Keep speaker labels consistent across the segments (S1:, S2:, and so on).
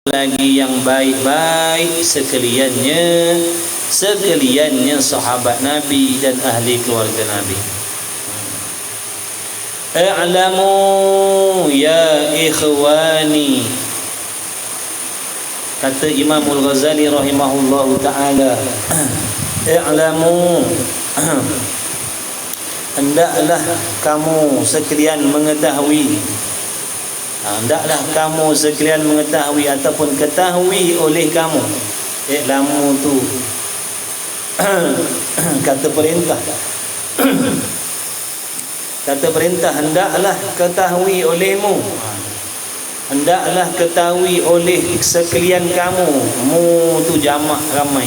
S1: lagi yang baik-baik sekaliannya sahabat Nabi dan ahli keluarga Nabi. A'lamu ya ikhwani, kata Imam Al-Ghazali rahimahullahu ta'ala, i'lamu, hendaklah kamu sekalian mengetahui, hendaklah kamu sekalian mengetahui ataupun ketahui oleh kamu. I'lamu tu kata perintah. Kata perintah, hendaklah ketahui olehmu, hendaklah ketahui oleh sekalian kamu. Mu tu jamak ramai.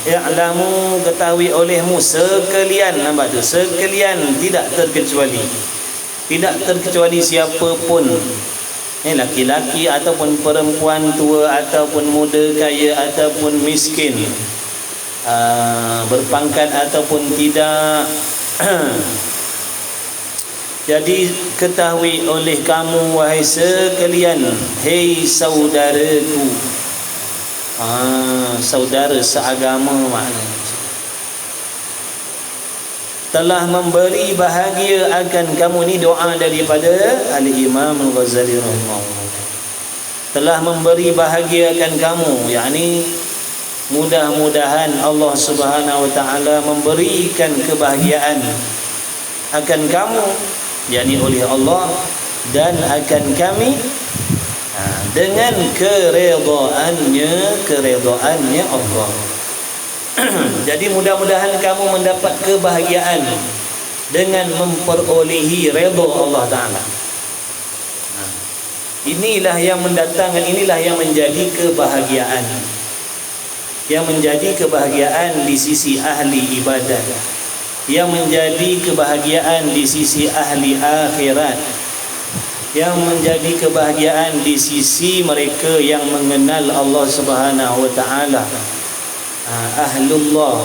S1: I'lamu, ketahui olehmu sekalian. Nampak tu, sekalian, tidak terkecuali. Tidak terkecuali siapa pun, laki-laki ataupun perempuan, tua ataupun muda, kaya ataupun miskin, berpangkat ataupun tidak. Jadi ketahui oleh kamu wahai sekalian, hei saudaraku, saudara seagama maknanya, telah memberi bahagia akan kamu. Ni doa daripada Al-Imam Al-Ghazali rahimahullah. Telah memberi bahagia akan kamu, yakni mudah-mudahan Allah Subhanahu wa taala memberikan kebahagiaan akan kamu, yakni oleh Allah dan akan kami, dengan keredaannya Allah. Jadi mudah-mudahan kamu mendapat kebahagiaan dengan memperolehi redha Allah Ta'ala. Inilah yang mendatangkan, inilah yang menjadi kebahagiaan, yang menjadi kebahagiaan di sisi ahli ibadah, yang menjadi kebahagiaan di sisi ahli akhirat, yang menjadi kebahagiaan di sisi mereka yang mengenal Allah Subhanahu wa taala, ahlullah,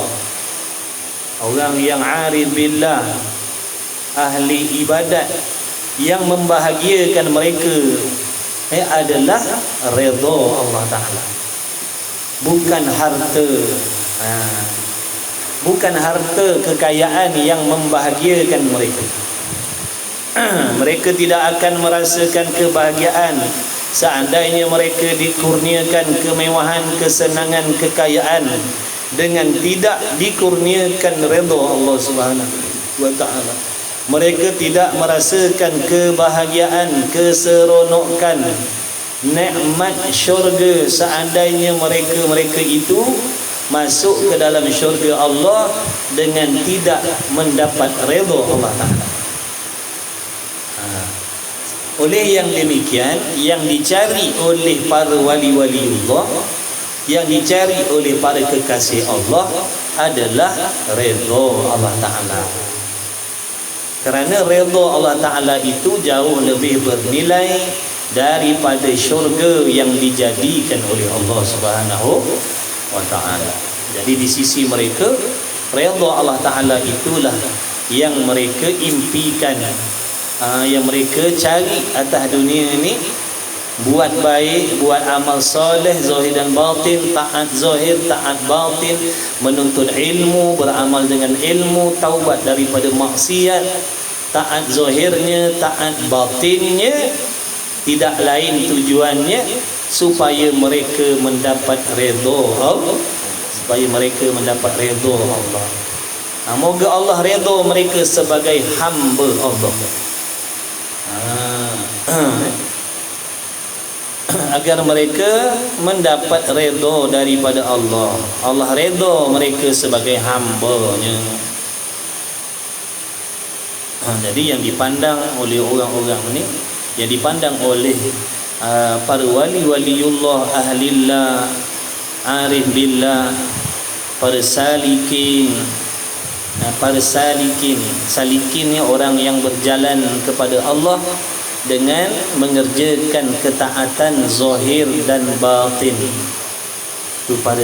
S1: orang yang arif billah, ahli ibadat. Yang membahagiakan mereka adalah redha Allah Ta'ala, bukan harta. Bukan harta kekayaan yang membahagiakan mereka. Mereka tidak akan merasakan kebahagiaan seandainya mereka dikurniakan kemewahan, kesenangan, kekayaan dengan tidak dikurniakan redha Allah Subhanahu wa taala. Mereka tidak merasakan kebahagiaan, keseronokan, nikmat syurga seandainya mereka itu masuk ke dalam syurga Allah dengan tidak mendapat redha Allah Ta'ala. Oleh yang demikian, yang dicari oleh para wali-waliullah, yang dicari oleh para kekasih Allah adalah redha Allah Ta'ala. Kerana redha Allah Ta'ala itu jauh lebih bernilai daripada syurga yang dijadikan oleh Allah Subhanahu wa ta'ala. Jadi di sisi mereka, redha Allah Ta'ala itulah yang mereka impikan, yang mereka cari atas dunia ini. Buat baik, buat amal soleh, zahir dan batin, taat zahir, taat batin, menuntut ilmu, beramal dengan ilmu, taubat daripada maksiat, taat zahirnya, taat batinnya. Tidak lain tujuannya supaya mereka mendapat redha Allah, supaya mereka mendapat redha Allah. Moga Allah redha mereka sebagai hamba Allah, agar mereka mendapat redha daripada Allah. Allah redha mereka sebagai hamba-Nya. Jadi yang dipandang oleh orang-orang ni, yang dipandang oleh para wali-waliullah, ahlillah, arif billah, para salikin. Para salikin ni orang yang berjalan kepada Allah dengan mengerjakan ketaatan zahir dan batin. Itu para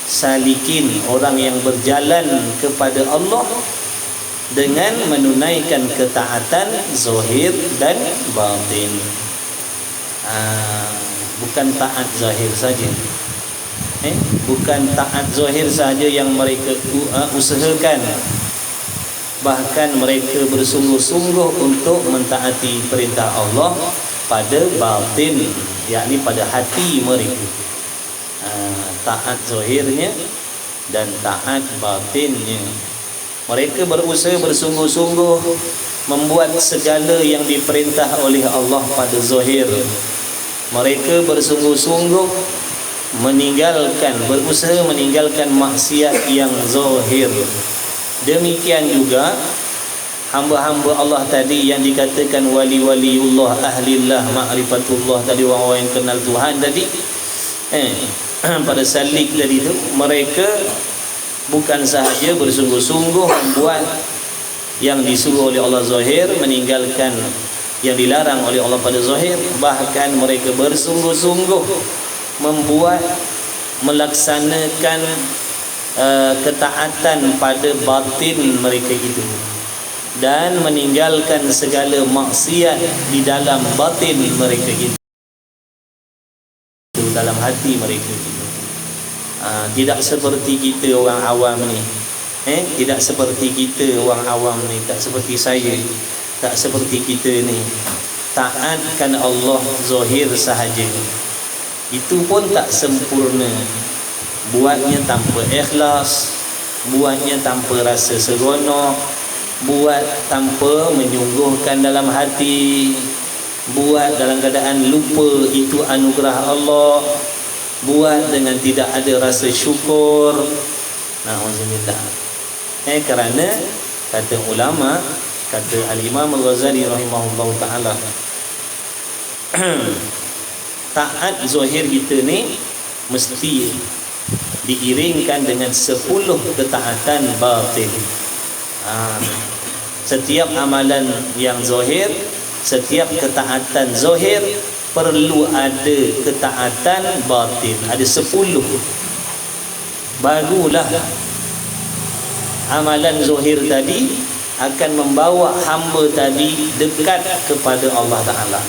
S1: salikin, orang yang berjalan kepada Allah dengan menunaikan ketaatan zahir dan batin. Bukan taat zahir saja. Bukan taat zahir saja yang mereka usahakan, bahkan mereka bersungguh-sungguh untuk mentaati perintah Allah pada batin, yakni pada hati mereka. Taat zahirnya dan taat batinnya. Mereka berusaha bersungguh-sungguh membuat segala yang diperintah oleh Allah pada zahir. Mereka bersungguh-sungguh berusaha meninggalkan maksiat yang zahir. Demikian juga hamba-hamba Allah tadi yang dikatakan wali-waliullah, ahlillah, ma'rifatullah tadi, orang-orang yang kenal Tuhan tadi, pada salik tadi itu, mereka bukan sahaja bersungguh-sungguh membuat yang disuruh oleh Allah zahir, meninggalkan yang dilarang oleh Allah pada zahir, bahkan mereka bersungguh-sungguh melaksanakan ketaatan pada batin mereka itu, dan meninggalkan segala maksiat di dalam batin mereka itu, dalam hati mereka itu. Tidak seperti kita orang awam ni, tidak seperti kita orang awam ni, tak seperti saya, tak seperti kita ni. Taatkan Allah zahir sahaja, itu pun tak sempurna. Buatnya tanpa ikhlas, buatnya tanpa rasa seronok, buat tanpa menyungguhkan dalam hati, buat dalam keadaan lupa itu anugerah Allah, buat dengan tidak ada rasa syukur. Na'udzubillah. Kerana kata ulama, kata Al-Imam Al-Ghazali rahimahullah ta'ala, taat zahir kita ni mesti diiringkan dengan 10 ketaatan batin. Setiap amalan yang zahir, setiap ketaatan zahir perlu ada ketaatan batin, ada 10. Barulah amalan zahir tadi akan membawa hamba tadi dekat kepada Allah Ta'ala.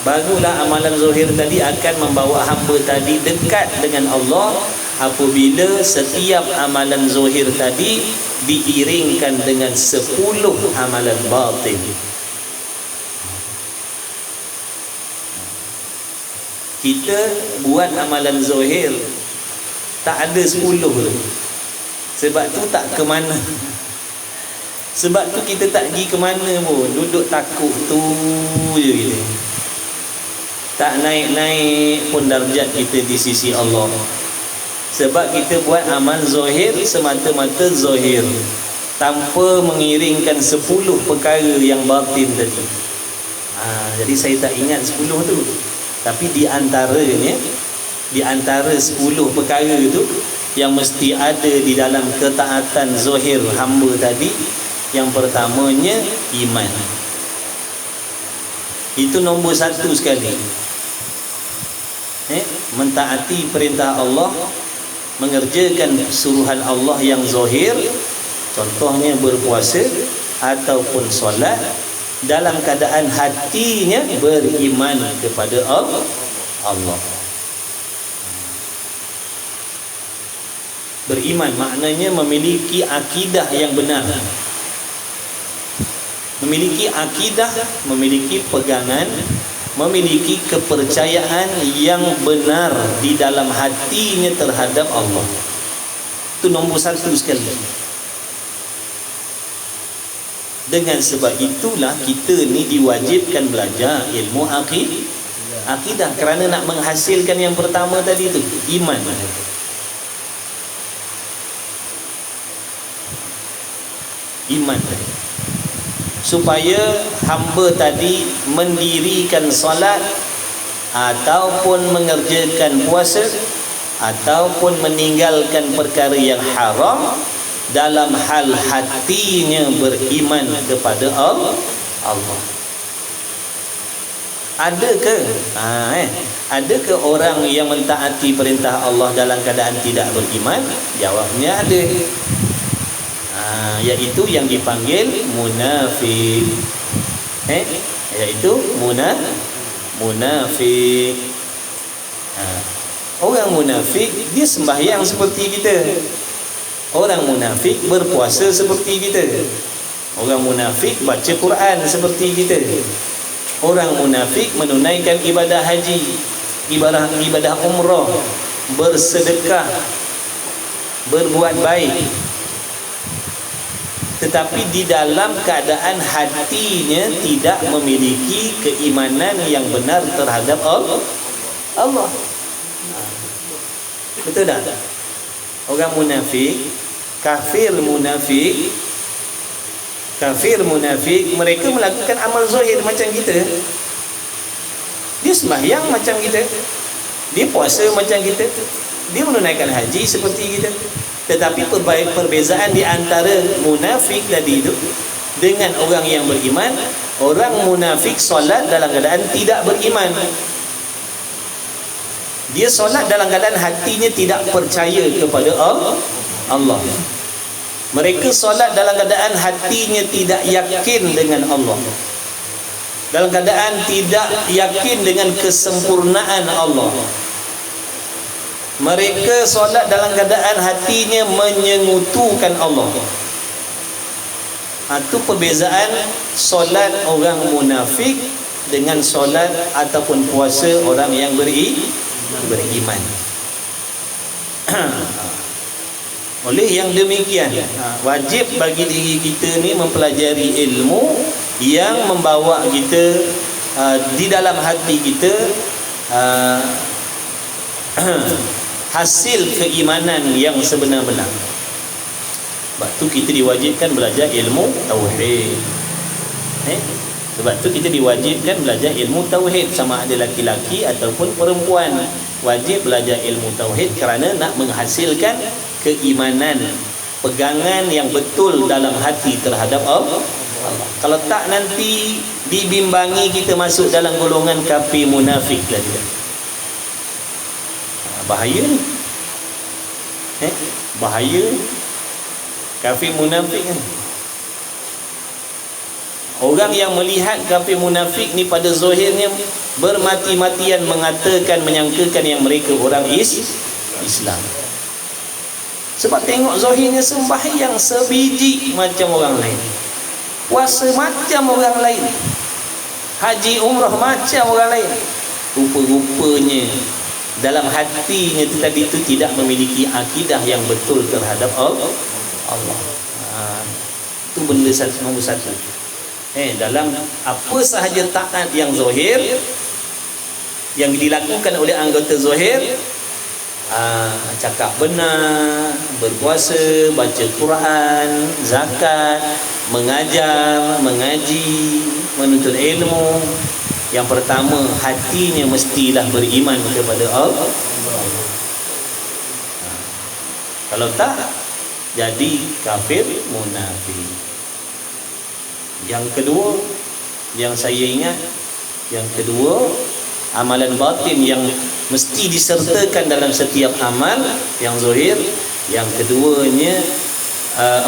S1: Barulah amalan zahir tadi akan membawa hamba tadi dekat dengan Allah, apabila setiap amalan zahir tadi diiringkan dengan 10 amalan batin. Kita buat amalan zahir tak ada 10 tu. Sebab tu tak ke mana. Sebab tu kita tak pergi ke mana pun, duduk takut tu je kita. Tak naik-naik pun darjat kita di sisi Allah. Sebab kita buat amal zahir semata-mata zahir, tanpa mengiringkan 10 perkara yang batin tadi. Jadi saya tak ingat 10 tu. Tapi di antaranya, di antara 10 perkara tu yang mesti ada di dalam ketaatan zahir hamba tadi, yang pertamanya iman. Itu nombor 1 sekali. Mentaati perintah Allah, mengerjakan suruhan Allah yang zahir, contohnya berpuasa ataupun solat, dalam keadaan hatinya beriman kepada Allah. Beriman maknanya memiliki akidah yang benar. Memiliki akidah, memiliki pegangan, memiliki kepercayaan yang benar di dalam hatinya terhadap Allah. Itu nombor 1 sekali. Dengan sebab itulah kita ni diwajibkan belajar ilmu akidah, kerana nak menghasilkan yang pertama tadi tu, iman. Iman supaya hamba tadi mendirikan salat ataupun mengerjakan puasa ataupun meninggalkan perkara yang haram dalam hal hatinya beriman kepada Allah. Adakah orang yang mentaati perintah Allah dalam keadaan tidak beriman? Jawabnya ada. Iaitu yang dipanggil munafik. Iaitu munafik. Orang munafik dia sembahyang seperti kita. Orang munafik berpuasa seperti kita. Orang munafik baca Quran seperti kita. Orang munafik menunaikan ibadah haji, ibadah umrah, bersedekah, berbuat baik, tetapi di dalam keadaan hatinya tidak memiliki keimanan yang benar terhadap Allah. Betul tak? Orang munafik, kafir munafik, mereka melakukan amal zahir macam kita. Dia sembahyang macam kita, dia puasa macam kita, dia menunaikan haji seperti kita. Tetapi perbezaan di antara munafik tadi itu dengan orang yang beriman, orang munafik solat dalam keadaan tidak beriman. Dia solat dalam keadaan hatinya tidak percaya kepada Allah. Mereka solat dalam keadaan hatinya tidak yakin dengan Allah, dalam keadaan tidak yakin dengan kesempurnaan Allah. Mereka solat dalam keadaan hatinya menyengutukan Allah. Itu perbezaan solat orang munafik dengan solat ataupun puasa orang yang beriman. Oleh yang demikian, wajib bagi diri kita ni mempelajari ilmu yang membawa kita di dalam hati kita hasil keimanan yang sebenar-benar. Sebab tu kita diwajibkan belajar ilmu tauhid. Sebab tu kita diwajibkan belajar ilmu tauhid, sama ada laki-laki ataupun perempuan. Wajib belajar ilmu tauhid kerana nak menghasilkan keimanan, pegangan yang betul dalam hati terhadap Allah. Kalau tak, nanti dibimbangi kita masuk dalam golongan kafir munafik lagi. Bahaya ni. Bahaya kafir munafik ni. Orang yang melihat kafir munafik ni pada zahirnya bermati-matian mengatakan, menyangkakan yang mereka orang Islam. Sebab tengok zahirnya sembahyang sebiji macam orang lain, puasa macam orang lain, haji umrah macam orang lain. Rupa-rupanya dalam hatinya tadi itu tidak memiliki akidah yang betul terhadap Allah. Itu benda nombor satu. Dalam apa sahaja taat yang zahir yang dilakukan oleh anggota zahir, cakap benar, berpuasa, baca Quran, zakat, mengajar, mengaji, menuntut ilmu, yang pertama hatinya mestilah beriman kepada Allah. Kalau tak, jadi kafir munafik. Yang kedua yang saya ingat, yang kedua, amalan batin yang mesti disertakan dalam setiap amal yang zahir. Yang keduanya,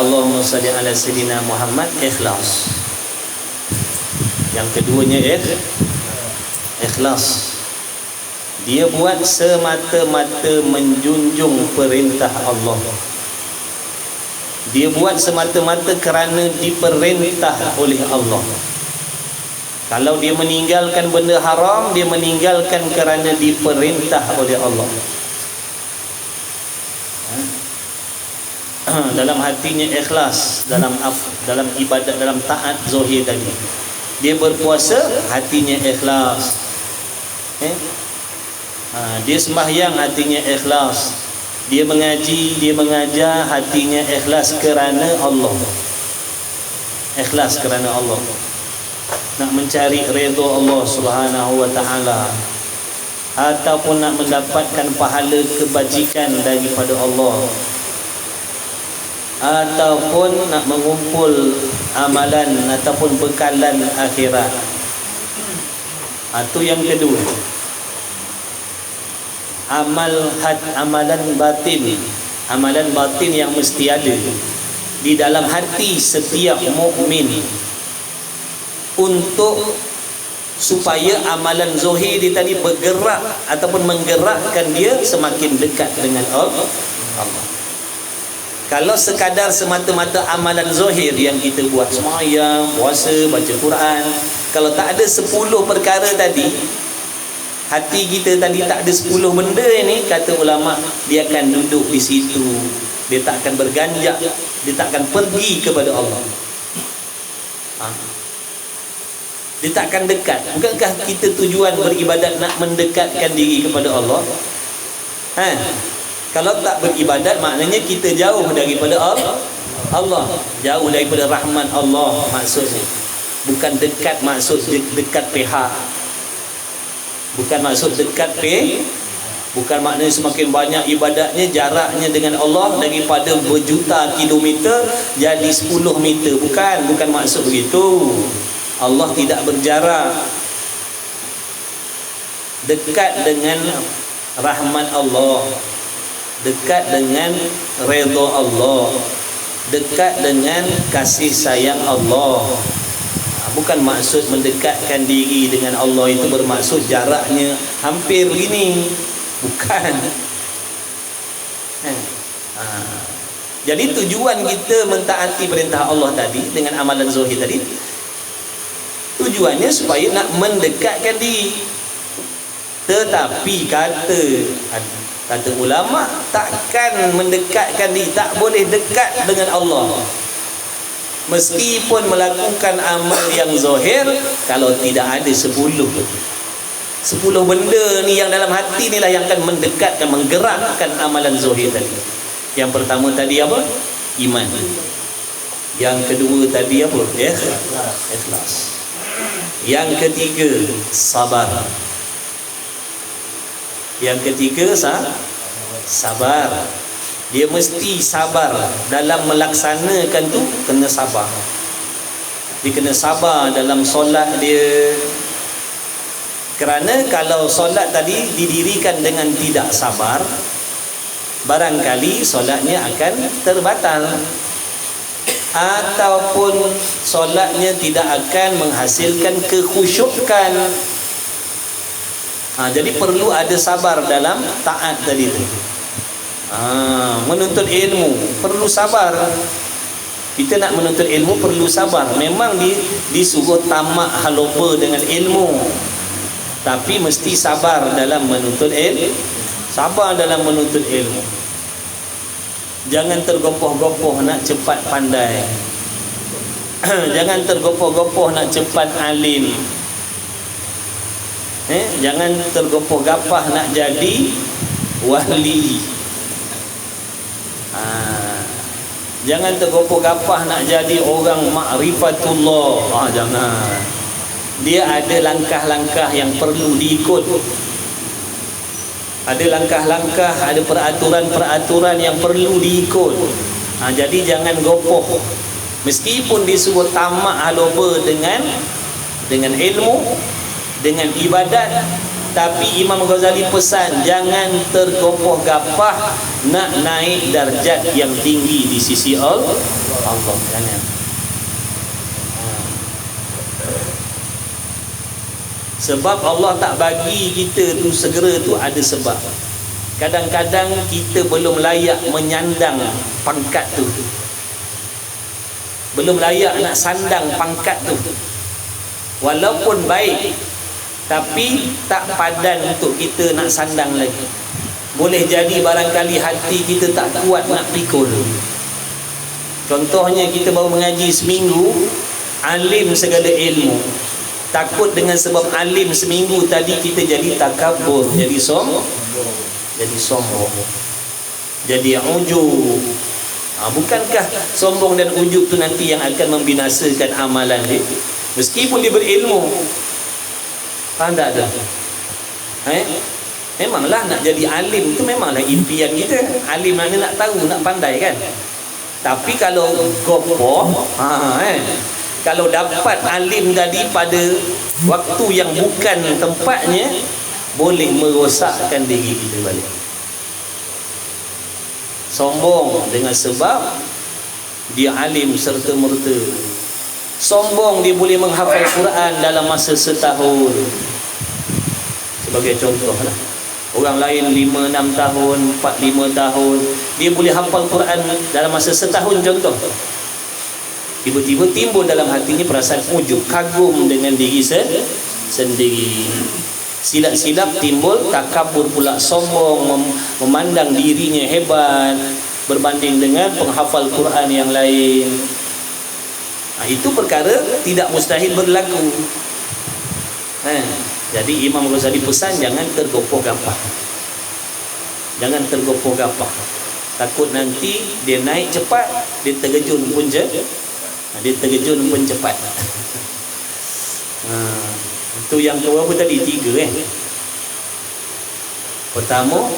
S1: Allahumma salli ala sayyidina Muhammad, ikhlas. Yang keduanya ikhlas. Dia buat semata-mata menjunjung perintah Allah. Dia buat semata-mata kerana diperintah oleh Allah. Kalau dia meninggalkan benda haram, dia meninggalkan kerana diperintah oleh Allah. Dalam hatinya ikhlas, dalam ibadat, dalam taat zahir tadi. Dia berpuasa, hatinya ikhlas. Dia sembahyang, hatinya ikhlas. Dia mengaji, dia mengajar, hatinya ikhlas kerana Allah. Ikhlas kerana Allah. Nak mencari redha Allah Subhanahu wa taala, ataupun nak mendapatkan pahala kebajikan daripada Allah, ataupun nak mengumpul amalan ataupun bekalan akhirat. Itu yang kedua. Amalan batin yang mesti ada di dalam hati setiap mukmin untuk supaya amalan zahir dia tadi bergerak ataupun menggerakkan dia semakin dekat dengan Allah. Kalau sekadar semata-mata amalan zahir yang kita buat, sembahyang, puasa, baca Quran, kalau tak ada 10 perkara tadi, hati kita tadi tak ada 10 benda ni, kata ulama, dia akan duduk di situ, dia tak akan berganjak, dia tak akan pergi kepada Allah. Dia tak akan dekat. Bukankah kita tujuan beribadat nak mendekatkan diri kepada Allah? Kalau tak beribadat, maknanya kita jauh daripada Allah, jauh daripada rahmat Allah maksudnya. Bukan dekat maksud dekat pihak, bukan maksud dekat bukan maknanya semakin banyak ibadatnya, jaraknya dengan Allah daripada berjuta kilometer jadi 10 meter. Bukan maksud begitu. Allah tidak berjarak. Dekat dengan rahmat Allah, dekat dengan redha Allah, dekat dengan kasih sayang Allah. Bukan maksud mendekatkan diri dengan Allah itu bermaksud jaraknya hampir begini. Bukan. Jadi tujuan kita mentaati perintah Allah tadi dengan amalan zahir tadi, tujuannya supaya nak mendekatkan diri. Tetapi kata ulama, takkan mendekatkan diri, tak boleh dekat dengan Allah meskipun melakukan amal yang zahir, kalau tidak ada 10 benda ni yang dalam hati ni lah yang akan mendekatkan, menggerakkan amalan zahir tadi. Yang pertama tadi apa? Iman. Yang kedua tadi apa? Ikhlas. Yang ketiga sabar. Yang ketiga sabar. Dia mesti sabar dalam melaksanakan tu, kena sabar. Dia kena sabar dalam solat dia. Kerana kalau solat tadi didirikan dengan tidak sabar, barangkali solatnya akan terbatal, ataupun solatnya tidak akan menghasilkan kekhusyukan. Jadi perlu ada sabar dalam taat tadi tu. Menuntut ilmu perlu sabar. Kita nak menuntut ilmu perlu sabar. Memang disuruh tamak haloba dengan ilmu, tapi mesti sabar dalam menuntut ilmu. Sabar dalam menuntut ilmu. Jangan tergopoh-gopoh nak cepat pandai. Jangan tergopoh-gopoh nak cepat alim. Jangan tergopoh-gapah nak jadi wali. Jangan tergopoh-gapah nak jadi orang ma'rifatullah. Jangan. Dia ada langkah-langkah yang perlu diikut. Ada langkah-langkah, ada peraturan-peraturan yang perlu diikut. Jadi jangan gopoh. Meskipun disuruh tamak haloba dengan ilmu, dengan ibadat, tapi Imam Ghazali pesan jangan tergopoh-gapah nak naik darjat yang tinggi di sisi Allah. Jangan. Sebab Allah tak bagi kita tu segera tu ada sebab. Kadang-kadang kita belum layak menyandang pangkat tu, belum layak nak sandang pangkat tu. Walaupun baik, tapi tak padan untuk kita nak sandang lagi. Boleh jadi barangkali hati kita tak kuat nak pikul. Contohnya kita baru mengaji seminggu, alim segala ilmu, takut dengan sebab alim seminggu tadi kita jadi takabur, jadi sombong, jadi ujub. Bukankah sombong dan ujub tu nanti yang akan membinasakan amalan dia? Meskipun dia berilmu, faham tak ada? Memanglah nak jadi alim tu memanglah impian kita. Alim maknanya nak tahu, nak pandai kan. Tapi kalau gopoh, kalau dapat alim tadi pada waktu yang bukan tempatnya, boleh merosakkan diri kita balik. Sombong dengan sebab dia alim serta merta. Sombong dia boleh menghafal Quran dalam masa setahun. Sebagai contoh lah. Orang lain 5-6 tahun, 4-5 tahun, dia boleh hafal Quran dalam masa setahun contoh. Tiba-tiba timbul dalam hatinya perasaan ujub, kagum dengan diri sendiri. Silap-silap timbul takabur pula, sombong, memandang dirinya hebat berbanding dengan penghafal Quran yang lain. Itu perkara tidak mustahil berlaku. Jadi Imam Ghazali pesan jangan tergopoh-gapoh. Jangan tergopoh-gapoh. Takut nanti dia naik cepat, dia tergejun pun cepat. Itu yang berapa tadi? 3 Pertama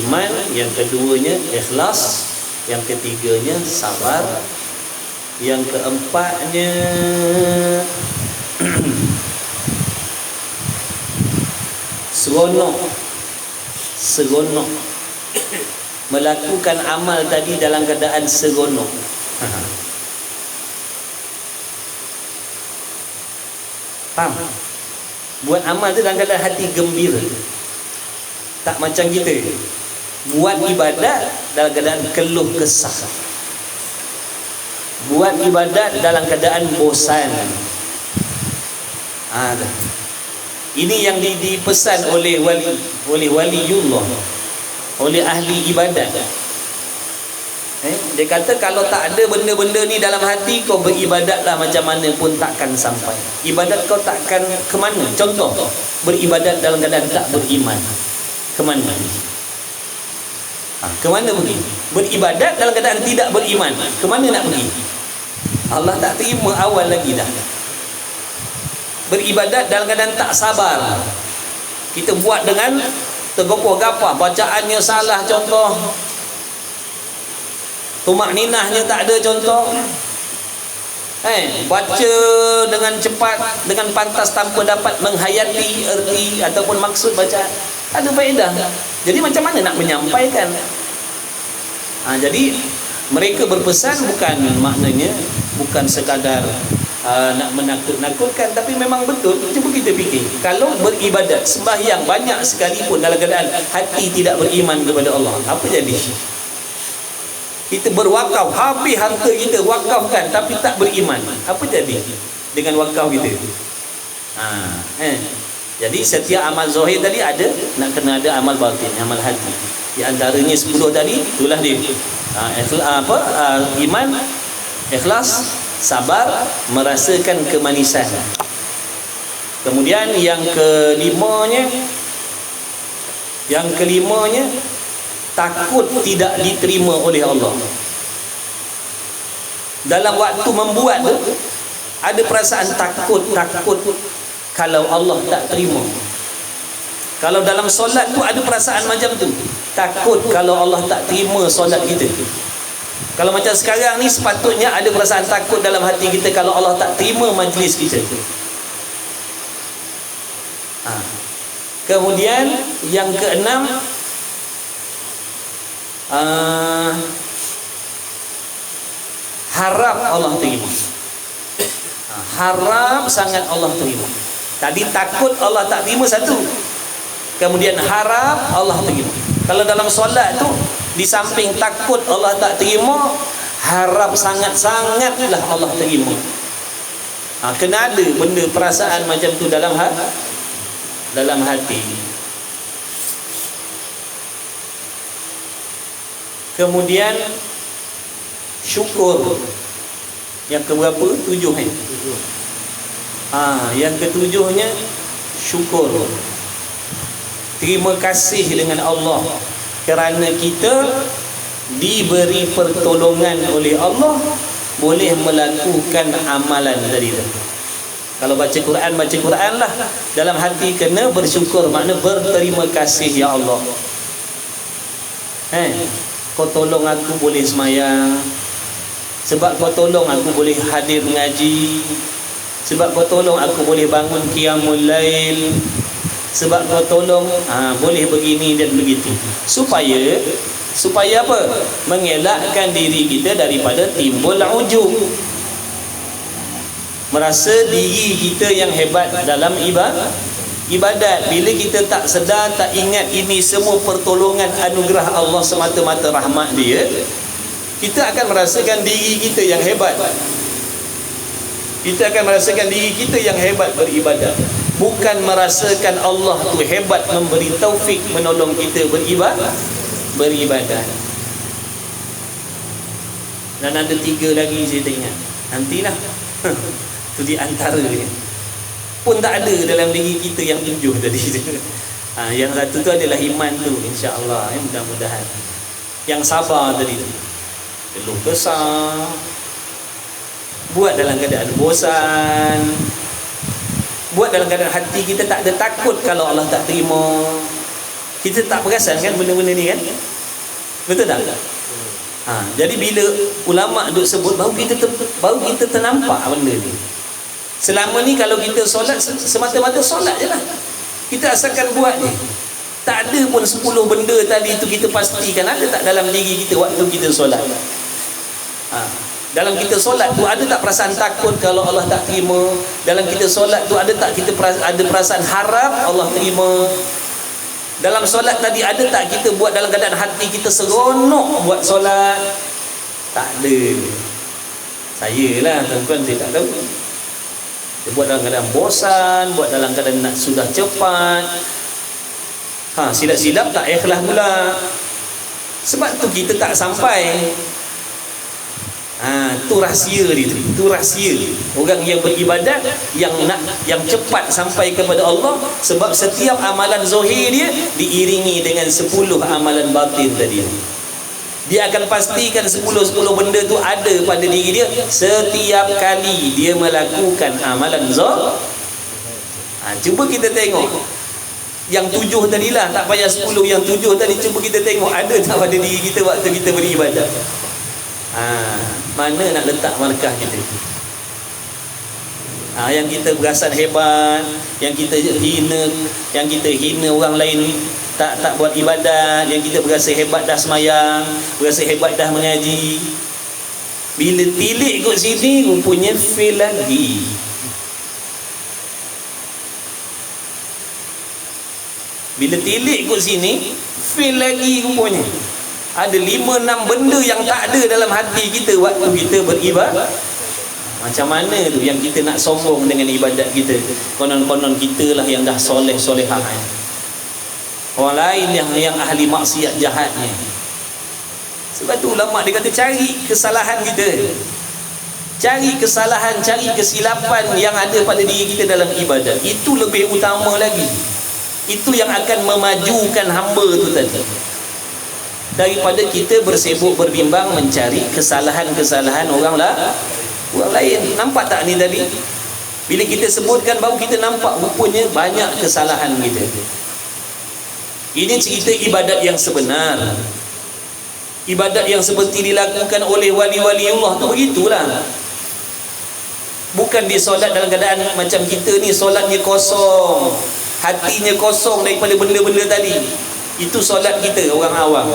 S1: iman, yang keduanya ikhlas, yang ketiganya sabar, yang keempatnya seronok melakukan amal tadi dalam keadaan seronok. Faham? Buat amal tu dalam keadaan hati gembira. Tak macam kita buat ibadat dalam keadaan keluh kesah. Buat ibadat dalam keadaan bosan. Ini yang dipesan oleh waliullah, oleh ahli ibadat. Dia kata kalau tak ada benda-benda ni dalam hati, kau beribadatlah macam mana pun takkan sampai. Ibadat kau takkan ke mana? Contoh, beribadat dalam keadaan tak beriman. Ke mana? Ke mana pergi? Beribadat dalam keadaan tidak beriman. Ke mana nak pergi? Allah tak terima awal lagi dah. Beribadat dalam keadaan tak sabar. Kita buat dengan tergopoh-gapoh, bacaannya salah contoh. Tumak ninahnya tak ada contoh. Baca dengan cepat, dengan pantas tanpa dapat menghayati erti ataupun maksud bacaan. Ada faedah. Jadi macam mana nak menyampaikan? Jadi mereka berpesan maknanya bukan sekadar nak menakut-nakutkan, tapi memang betul. Cuba kita fikir, kalau beribadat, sembahyang banyak sekalipun dalam keadaan hati tidak beriman kepada Allah, apa jadi? Kita berwakaf, habis harta kita wakafkan tapi tak beriman, apa jadi dengan wakaf kita? Jadi setiap amal zahir tadi ada, nak kena ada amal batin, amal hati. Di antaranya 10 tadi, itulah dia. Iman, ikhlas, sabar, merasakan kemanisan. Kemudian yang kelimanya takut tidak diterima oleh Allah. Dalam waktu membuat tu ada perasaan takut kalau Allah tak terima. Kalau dalam solat tu ada perasaan macam tu, takut kalau Allah tak terima solat kita. Kalau macam sekarang ni, sepatutnya ada perasaan takut dalam hati kita kalau Allah tak terima majlis kita. Kemudian yang keenam, harap Allah terima. Harap sangat Allah terima. Tadi takut Allah tak terima satu, kemudian harap Allah terima. Kalau dalam solat tu, di samping takut Allah tak terima, harap sangat-sangatlah Allah terima. Kena ada benda perasaan macam tu dalam hati. Kemudian syukur. Yang keberapa? 7 yang ketujuhnya syukur. Terima kasih dengan Allah kerana kita diberi pertolongan oleh Allah, boleh melakukan amalan tadi tu. Kalau baca Quran lah, dalam hati kena bersyukur, makna berterima kasih, ya Allah. Kau tolong aku boleh semayang, sebab kau tolong aku boleh hadir mengaji, sebab kau tolong aku boleh bangun qiyamul lail, sebab kau tolong boleh begini dan begitu. Supaya apa? Mengelakkan diri kita daripada timbul ujub. merasa diri kita yang hebat dalam ibadat. Bila kita tak sedar, tak ingat ini semua pertolongan anugerah Allah semata-mata rahmat dia, kita akan merasakan diri kita yang hebat. Kita akan merasakan diri kita yang hebat beribadat, bukan merasakan Allah tu hebat memberi taufik menolong kita beribadat. Dan ada 3 lagi saya tak ingat, nantilah tu di antaranya pun tak ada dalam diri kita yang 7 tadi. Yang satu tu adalah iman tu, insya-Allah mudah-mudahan. Yang sabar tadi tu, keluh kesah, buat dalam keadaan bosan, buat dalam keadaan hati kita tak ada takut kalau Allah tak terima. Kita tak perasan kan benda-benda ni kan? Betul tak? Jadi bila ulama duk sebut, baru kita ternampak benda ni. Selama ni kalau kita solat, semata-mata solat je lah, kita asalkan buat je. Tak ada pun 10 benda tadi tu kita pastikan ada tak dalam diri kita waktu kita solat. Dalam kita solat tu ada tak perasaan takut kalau Allah tak terima? Dalam kita solat tu ada tak kita ada perasaan harap Allah terima? Dalam solat tadi ada tak kita buat dalam keadaan hati kita seronok buat solat? Tak ada. Saya lah tuan-tuan, saya tak tahu. Dia buat dalam keadaan bosan, buat dalam keadaan nak sudah cepat. Silap-silap tak ikhlas pula. Sebab tu kita tak sampai. Tu rahsia dia tu. Itu rahsia orang yang beribadat, yang cepat sampai kepada Allah. Sebab setiap amalan zahir dia diiringi dengan 10 amalan batin tadi. Dia akan pastikan 10 benda tu ada pada diri dia setiap kali dia melakukan amalan zahir. Cuba kita tengok yang 7 tadilah, tak payah 10, yang 7 tadi cuba kita tengok ada tak pada diri kita waktu kita beribadat. Mana nak letak markah kita? Yang kita berasan hebat, yang kita hina orang lain tak buat ibadat, yang kita berasa hebat dah semayang, berasa hebat dah mengaji. Bila tilik kot sini, rupanya fail lagi. Bila tilik kot sini, fail lagi rupanya. Ada 5-6 benda yang tak ada dalam hati kita waktu kita beribadat. Macam mana tu yang kita nak sombong dengan ibadat kita? Konon-konon kita lah yang dah soleh-solehah. Orang lain yang ahli maksiat jahatnya. Sebab tu ulama dia kata cari kesalahan kita. Cari kesalahan, cari kesilapan yang ada pada diri kita dalam ibadat. Itu lebih utama lagi. Itu yang akan memajukan hamba tu tadi, daripada kita bersibuk berbimbang mencari kesalahan-kesalahan orang lain. Nampak tak ni tadi? Bila kita sebutkan baru kita nampak rupanya banyak kesalahan kita. Ini cerita ibadat yang sebenar. Ibadat yang seperti dilakukan oleh wali-wali Allah tu begitulah. Bukan dia solat dalam keadaan macam kita ni, solatnya kosong, hatinya kosong daripada benda-benda tadi. Itu solat kita orang awam.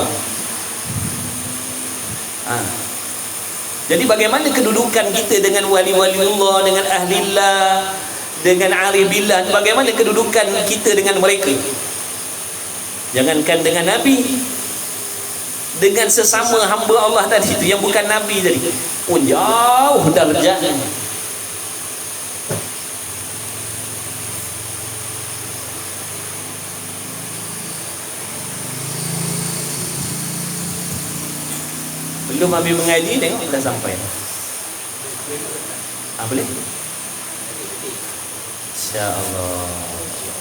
S1: Jadi bagaimana kedudukan kita dengan wali-wali Allah, dengan ahlillah, dengan arif billah? Bagaimana kedudukan kita dengan mereka? Jangankan dengan Nabi, dengan sesama hamba Allah tadi itu yang bukan Nabi tadi pun jauh darjatnya. Belum habis mengaji, tengok dah sampai. Boleh? InsyaAllah.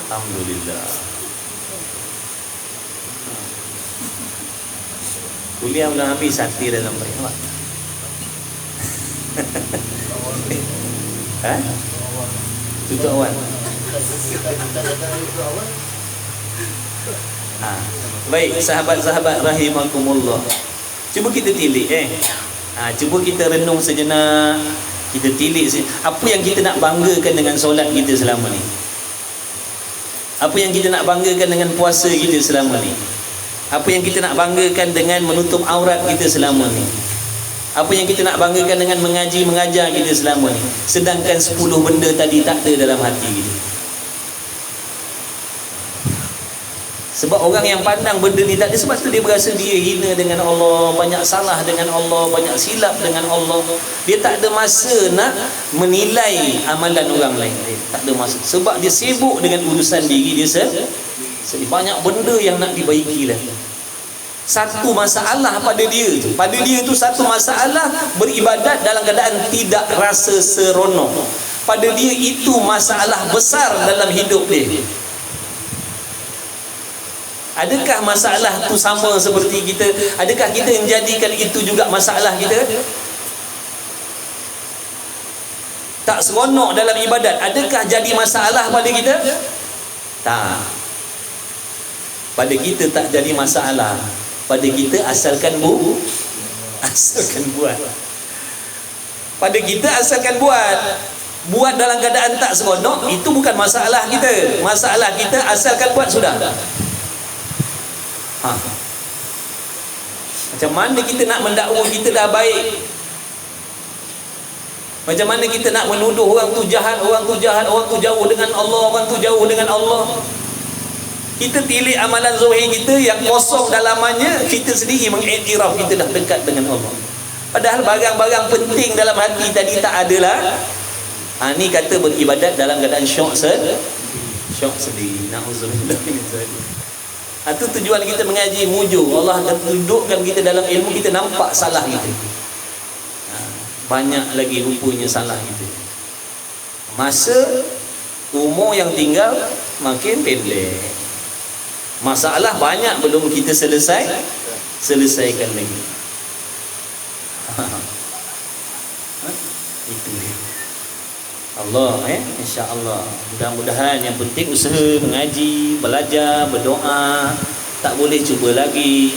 S1: Alhamdulillah. Kuliah belum habis, hati dah sampai. Tutup awal. Baik, sahabat-sahabat rahimakumullah. Cuba kita tilik cuba kita renung sejenak. Kita tilik apa yang kita nak banggakan dengan solat kita selama ni. Apa yang kita nak banggakan dengan puasa kita selama ni. Apa yang kita nak banggakan dengan menutup aurat kita selama ni. Apa yang kita nak banggakan dengan mengaji, mengajar kita selama ni? Sedangkan 10 benda tadi tak ada dalam hati kita. Sebab orang yang pandang benda ni tak ada, sebab tu dia berasa dia hina dengan Allah, banyak salah dengan Allah, banyak silap dengan Allah. Dia tak ada masa nak menilai amalan orang lain. Dia tak ada masa. Sebab dia sibuk dengan urusan diri dia sendiri. Banyak benda yang nak dibaiki lagi. Satu masalah pada dia tu, satu masalah beribadat dalam keadaan tidak rasa seronok. Pada dia itu masalah besar dalam hidup dia. Adakah masalah tu sama seperti kita? Adakah kita menjadikan itu juga masalah kita? Tak seronok dalam ibadat, adakah jadi masalah pada kita? Tak. Pada kita tak jadi masalah. Pada kita asalkan buat. Pada kita asalkan buat dalam keadaan tak seronok, itu bukan masalah kita. Masalah kita asalkan buat sudah. Macam mana kita nak mendakwa kita dah baik? Macam mana kita nak menuduh orang tu jahat, orang tu jauh dengan Allah, orang tu jauh dengan Allah? Kita tilik amalan zahir kita yang kosong dalamannya, kita sendiri mengiktiraf kita dah dekat dengan Allah. Padahal barang-barang penting dalam hati tadi tak adalah. Ni kata beribadat dalam keadaan syok sedih. Na'udzubillah min zalik. Itu tujuan kita mengaji, mujur Allah akan dudukkan kita dalam ilmu, kita nampak salah kita. Banyak lagi rupanya salah kita. Masa umur yang tinggal makin pendek. Masalah banyak belum kita selesaikan lagi. Itu dia. Allah, insya-Allah. Mudah-mudahan yang penting usaha mengaji, belajar, berdoa. Tak boleh cuba lagi.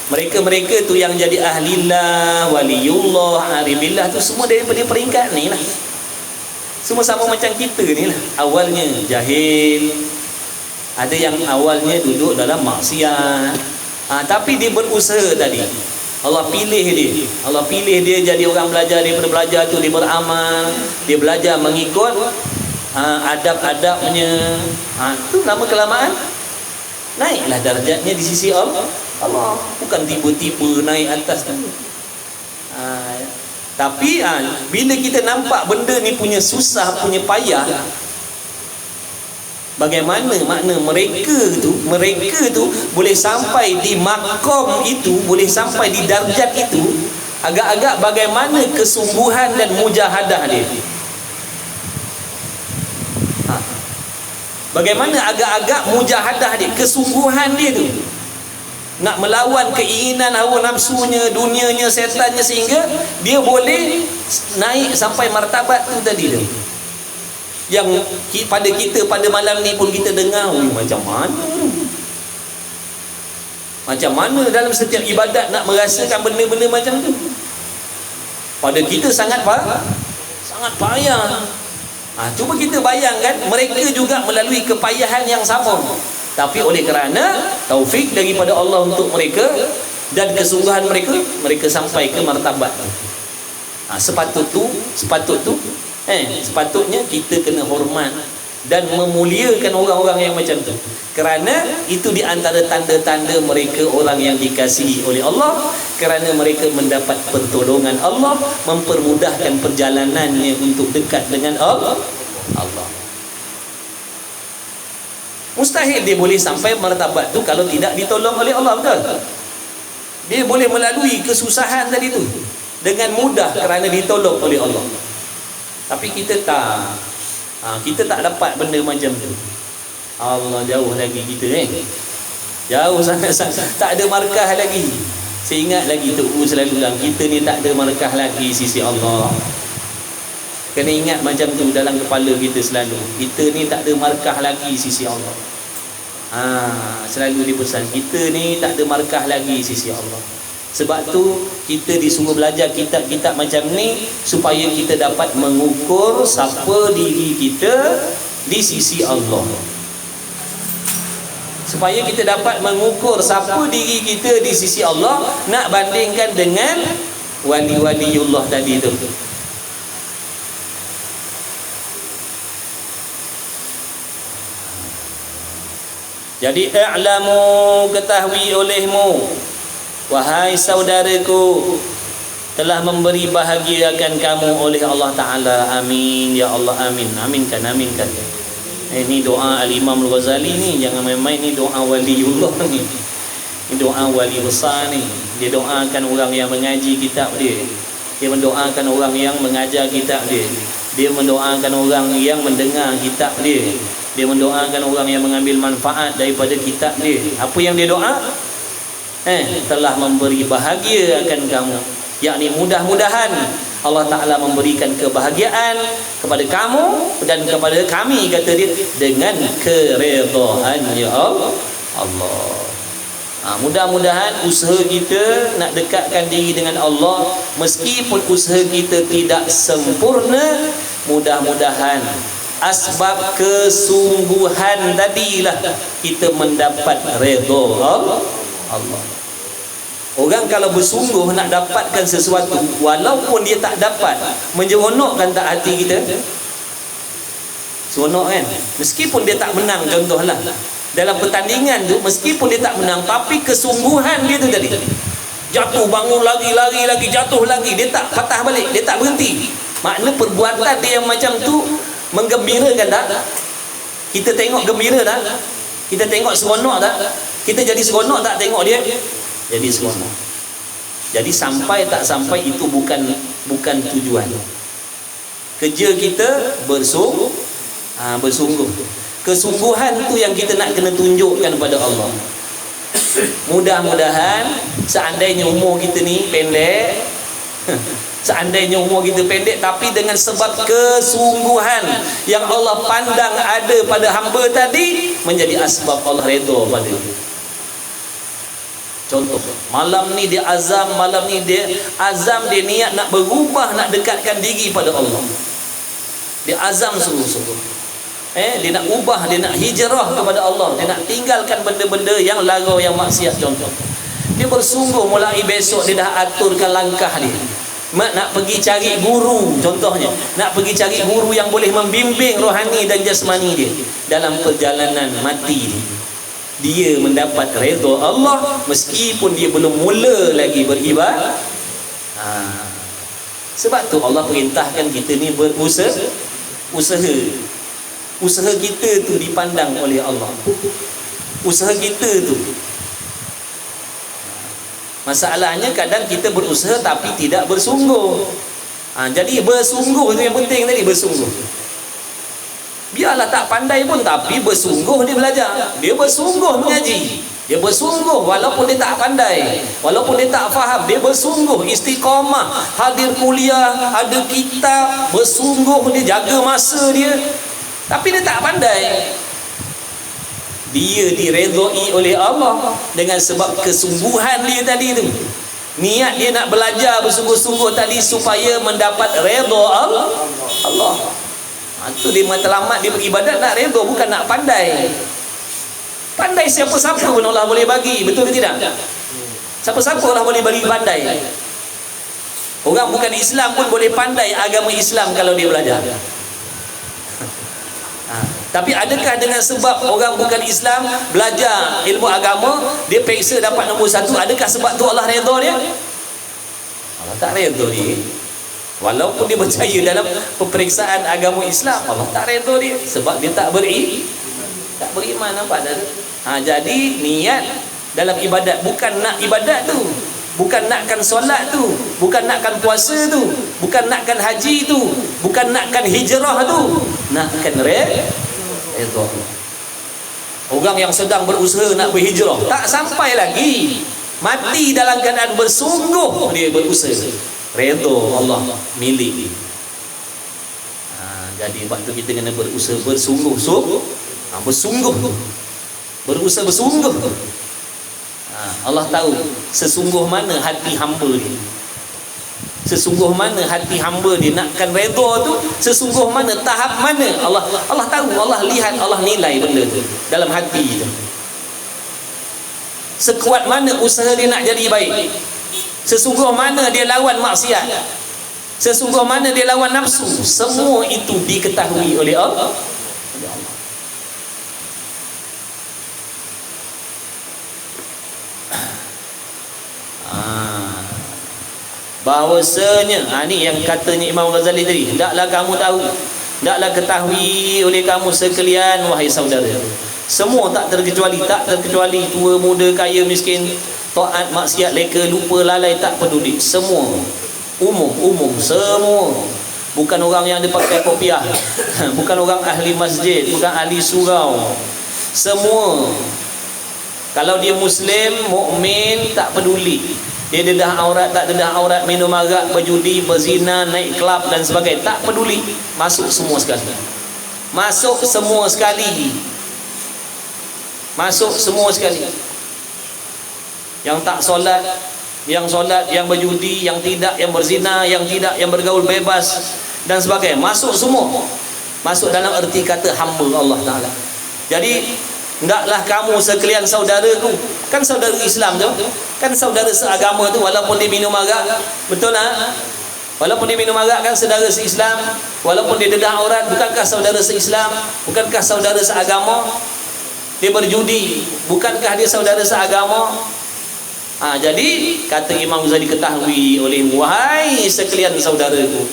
S1: Mereka-mereka tu yang jadi ahlillah, waliullah, arifillah tu semua daripada peringkat ni lah. Semua sama macam kita ni lah. Awalnya jahil, ada yang awalnya duduk dalam maksiat, tapi dia berusaha tadi. Allah pilih dia jadi orang belajar. Daripada belajar tu dia beramal, dia belajar mengikut adab-adabnya. Tu lama kelamaan naiklah darjatnya di sisi Allah. Bukan tiba-tiba naik atas tu. Tapi bila kita nampak benda ni punya susah, punya payah, bagaimana makna mereka tu boleh sampai di makom itu, boleh sampai di darjat itu, agak-agak bagaimana kesungguhan dan mujahadah dia. Bagaimana agak-agak mujahadah dia, kesungguhan dia tu nak melawan keinginan hawa nafsunya, dunianya, setannya, sehingga dia boleh naik sampai martabat tu tadi tu. Yang pada kita pada malam ni pun kita dengar, macam mana dalam setiap ibadat nak merasakan benda-benda macam tu. Pada kita sangat payah. Cuba kita bayangkan, mereka juga melalui kepayahan yang sama, tapi oleh kerana taufik daripada Allah untuk mereka dan kesungguhan mereka sampai ke martabat tu. Sepatutnya kita kena hormat dan memuliakan orang-orang yang macam tu, kerana itu di antara tanda-tanda mereka orang yang dikasihi oleh Allah, kerana mereka mendapat pertolongan Allah, mempermudahkan perjalanannya untuk dekat dengan Allah. Mustahil dia boleh sampai martabat tu kalau tidak ditolong oleh Allah, betul? Dia boleh melalui kesusahan tadi tu dengan mudah kerana ditolong oleh Allah. Tapi kita tak dapat benda macam tu. Allah, jauh lagi kita jauh sangat-sangat, tak ada markah lagi. Saya ingat lagi Tok selalu bilang, kita ni tak ada markah lagi sisi Allah. Kena ingat macam tu dalam kepala kita selalu. Kita ni tak ada markah lagi sisi Allah. Selalu dipesan, kita ni tak ada markah lagi sisi Allah. Sebab tu kita disuruh belajar kitab-kitab macam ni supaya kita dapat mengukur siapa diri kita di sisi Allah. Supaya kita dapat mengukur siapa diri kita di sisi Allah, nak bandingkan dengan wali-waliullah tadi tu. Jadi i'lamu, ketahui olehmu wahai saudaraku, telah memberi bahagia akan kamu oleh Allah Ta'ala. Amin ya Allah, amin. Aminkan, aminkan. Ini doa Al-Imam Al-Ghazali ni, jangan main-main. Ni doa waliullah ni, ini doa wali besar ni. Dia doakan orang yang mengaji kitab dia, dia mendoakan orang yang mengajar kitab dia, dia mendoakan orang yang mendengar kitab dia, dia mendoakan orang yang mengambil manfaat daripada kitab dia. Apa yang dia doa? Telah memberi bahagia akan kamu, yakni mudah-mudahan Allah Ta'ala memberikan kebahagiaan kepada kamu dan kepada kami, kata dia, dengan keredaannya Allah. Mudah-mudahan usaha kita nak dekatkan diri dengan Allah, meskipun usaha kita tidak sempurna, mudah-mudahan asbab kesungguhan tadilah kita mendapat redha Allah. Orang kalau bersungguh nak dapatkan sesuatu, walaupun dia tak dapat, menyeronokkan tak hati kita? Seronok kan? Meskipun dia tak menang, contohlah dalam pertandingan tu, meskipun dia tak menang, tapi kesungguhan dia tu tadi, jatuh bangun lagi, lari lagi, jatuh lagi, dia tak patah balik, dia tak berhenti. Makna perbuatan dia yang macam tu menggembirakan tak? Kita tengok gembira tak? Kita tengok seronok tak? Kita jadi seronok tak tengok dia? Jadi seronok. Jadi sampai tak sampai itu bukan tujuan. Kerja kita bersungguh. Kesungguhan tu yang kita nak kena tunjukkan pada Allah. Mudah-mudahan seandainya umur kita ni pendek, seandainya umur kita pendek, tapi dengan sebab kesungguhan yang Allah pandang ada pada hamba tadi, menjadi asbab Allah redha pada dia. Contoh, malam ni dia azam, dia niat nak berubah, nak dekatkan diri pada Allah. Dia azam sungguh-sungguh. Dia nak ubah, dia nak hijrah kepada Allah, dia nak tinggalkan benda-benda yang lara, yang maksiat. Contoh, dia bersungguh mulai besok dia dah aturkan langkah dia, nak pergi cari guru. Contohnya, nak pergi cari guru yang boleh membimbing rohani dan jasmani dia dalam perjalanan mati dia. Dia mendapat redha Allah meskipun dia belum mula lagi beribadah. Sebab tu Allah perintahkan kita ni berusaha. Usaha kita tu dipandang oleh Allah. Usaha kita tu. Masalahnya kadang kita berusaha tapi tidak bersungguh. Jadi bersungguh tu yang penting tadi, bersungguh. Biarlah tak pandai pun, tapi bersungguh dia belajar, dia bersungguh mengaji, dia bersungguh walaupun dia tak pandai, walaupun dia tak faham, dia bersungguh istiqamah, hadir kuliah, ada kitab, bersungguh dia jaga masa dia. Tapi dia tak pandai, dia diredai oleh Allah dengan sebab kesungguhan dia tadi tu. Niat dia nak belajar bersungguh-sungguh tadi supaya mendapat redha Allah. Itu dia matlamat dia beribadat nak redha, bukan nak pandai. Pandai siapa-siapa pun Allah boleh bagi, betul ke tidak? Siapa-siapa Allah boleh bagi pandai. Orang bukan Islam pun boleh pandai agama Islam kalau dia belajar. Tapi adakah dengan sebab orang bukan Islam belajar ilmu agama, dia periksa dapat nombor 1, adakah sebab tu Allah redha dia? Allah tak redha dia. Walaupun dia percaya dalam peperiksaan agama Islam, Allah tak redha dia sebab dia tak beriman. Nampak tak? Jadi niat dalam ibadat bukan nak ibadat tu, bukan nakkan solat tu, bukan nakkan puasa tu, bukan nakkan haji tu, bukan nakkan hijrah tu, nakkan redha. Orang yang sedang berusaha nak berhijrah tak sampai lagi, mati dalam keadaan bersungguh dia berusaha, redha Allah milik dia. Jadi waktu kita kena berusaha bersungguh, berusaha bersungguh. Allah tahu sesungguh mana hati hamba dia, sesungguh mana hati hamba dia nakkan redha tu, sesungguh mana, tahap mana. Allah tahu, Allah lihat, Allah nilai benda tu dalam hati tu. Sekuat mana usaha dia nak jadi baik, sesungguh mana dia lawan maksiat, sesungguh mana dia lawan nafsu, semua itu diketahui oleh Allah. Bahawasanya ni yang katanya Imam Ghazali tadi, hendaklah kamu tahu, hendaklah ketahui oleh kamu sekalian wahai saudara, semua tak terkecuali tua muda kaya miskin, taat maksiat leka lupa lalai tak peduli, semua umum semua, bukan orang yang dia pakai kopiah bukan orang ahli masjid, bukan ahli surau, semua. Kalau dia muslim mukmin tak peduli dia dedah aurat tak dedah aurat, minum arak, berjudi, berzina, naik kelab dan sebagainya, tak peduli, masuk semua sekali, masuk semua sekali, masuk semua sekali. Yang tak solat, yang solat, yang berjudi, yang tidak, yang berzina, yang tidak, yang bergaul bebas dan sebagainya, masuk semua, masuk dalam erti kata hamba Allah Ta'ala. Jadi hendaklah kamu sekalian saudaraku, kan saudara Islam tu, kan saudara seagama tu, walaupun dia minum arak, betul tak? Walaupun dia minum arak kan saudara se-Islam, walaupun dia dedah aurat, bukankah saudara se-Islam, bukankah saudara seagama? Dia berjudi, bukankah dia saudara seagama? Jadi kata Imam Ghazali, ketahui olehmu wahai sekalian saudaraku.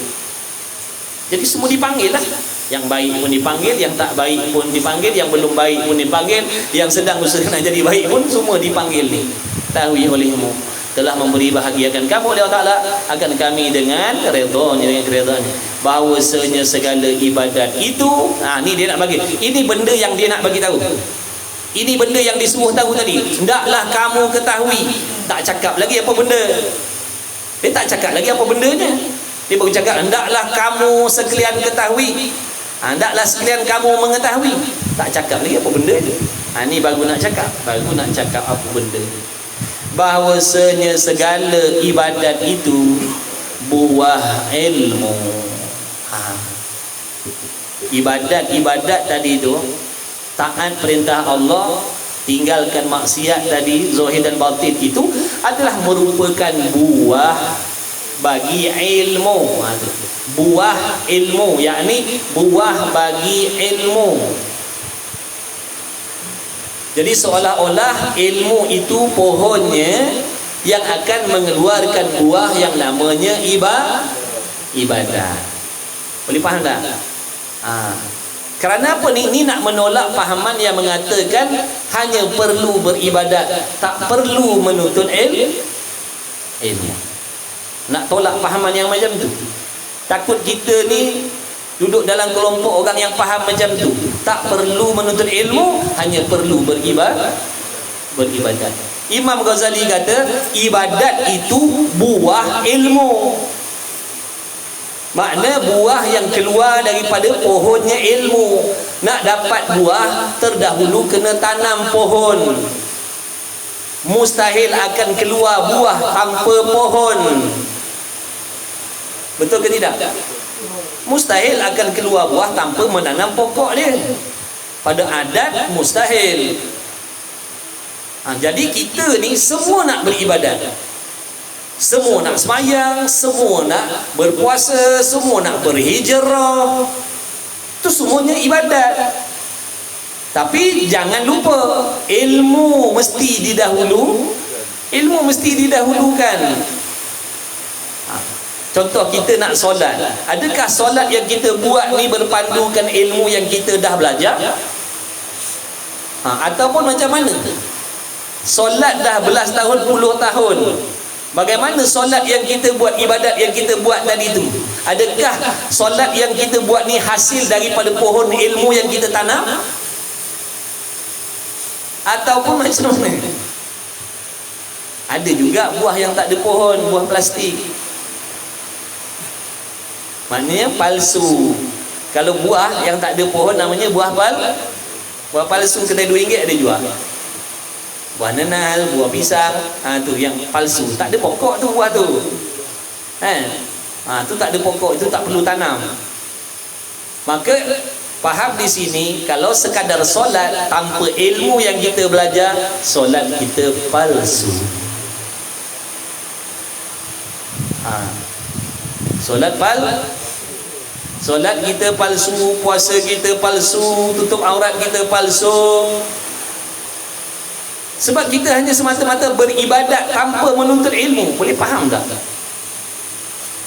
S1: Jadi semua dipanggil lah, yang baik pun dipanggil, yang tak baik pun dipanggil, yang belum baik pun dipanggil, yang sedang usaha nak jadi baik pun semua dipanggil ni. Ketahui olehmu telah memberi bahagiakan kamu oleh Allah Ta'ala akan kami dengan redha-Nya, dengan keredaan-Nya, bahawasanya segala ibadat itu, ni dia nak bagi, ini benda yang dia nak bagi tahu, ini benda yang disuruh tahu tadi, hendaklah kamu ketahui. Tak cakap lagi apa benda, dia tak cakap lagi apa bendanya, dia baru cakap hendaklah kamu sekalian ketahui, hendaklah sekalian kamu mengetahui, tak cakap lagi apa benda. Ni baru nak cakap, apa benda, bahawasanya segala ibadat itu buah ilmu. Ibadat tadi itu, taat perintah Allah, tinggalkan maksiat tadi, zahir dan batin, itu adalah merupakan buah bagi ilmu. Buah ilmu, yakni buah bagi ilmu. Jadi seolah-olah ilmu itu pohonnya yang akan mengeluarkan buah yang namanya ibadat. Boleh faham tak? Kerana apa ni? Ini nak menolak fahaman yang mengatakan hanya perlu beribadat, tak perlu menuntut ilmu. Nak tolak fahaman yang macam tu. Takut kita ni duduk dalam kelompok orang yang faham macam tu, tak perlu menuntut ilmu, hanya perlu beribadat. Imam Ghazali kata ibadat itu buah ilmu. Makna buah yang keluar daripada pohonnya ilmu. Nak dapat buah, terdahulu kena tanam pohon. Mustahil akan keluar buah tanpa pohon. Betul ke tidak? Mustahil akan keluar buah tanpa menanam pokok dia. Pada adat mustahil. Jadi kita ni semua nak beribadat, semua nak semayang, semua nak berpuasa, semua nak berhijrah, itu semuanya ibadat. Tapi jangan lupa, ilmu mesti didahulukan. Contoh kita nak solat, adakah solat yang kita buat ni berpandukan ilmu yang kita dah belajar? Ataupun macam mana? Solat dah belas tahun, puluh tahun, bagaimana solat yang kita buat, ibadat yang kita buat tadi tu? Adakah solat yang kita buat ni hasil daripada pohon ilmu yang kita tanam? Ataupun macam mana? Ada juga buah yang tak ada pohon, buah plastik, maknanya palsu. Kalau buah yang tak ada pohon namanya buah palsu, kedai RM2 ada jual. Buah nanas, buah pisang, tu yang palsu, tak ada pokok tu buah tu. Tu tak ada pokok, itu tak perlu tanam. Maka faham di sini, kalau sekadar solat tanpa ilmu yang kita belajar, solat kita palsu. Solat solat kita palsu, puasa kita palsu, tutup aurat kita palsu. Sebab kita hanya semata-mata beribadat tanpa menuntut ilmu. Boleh faham tak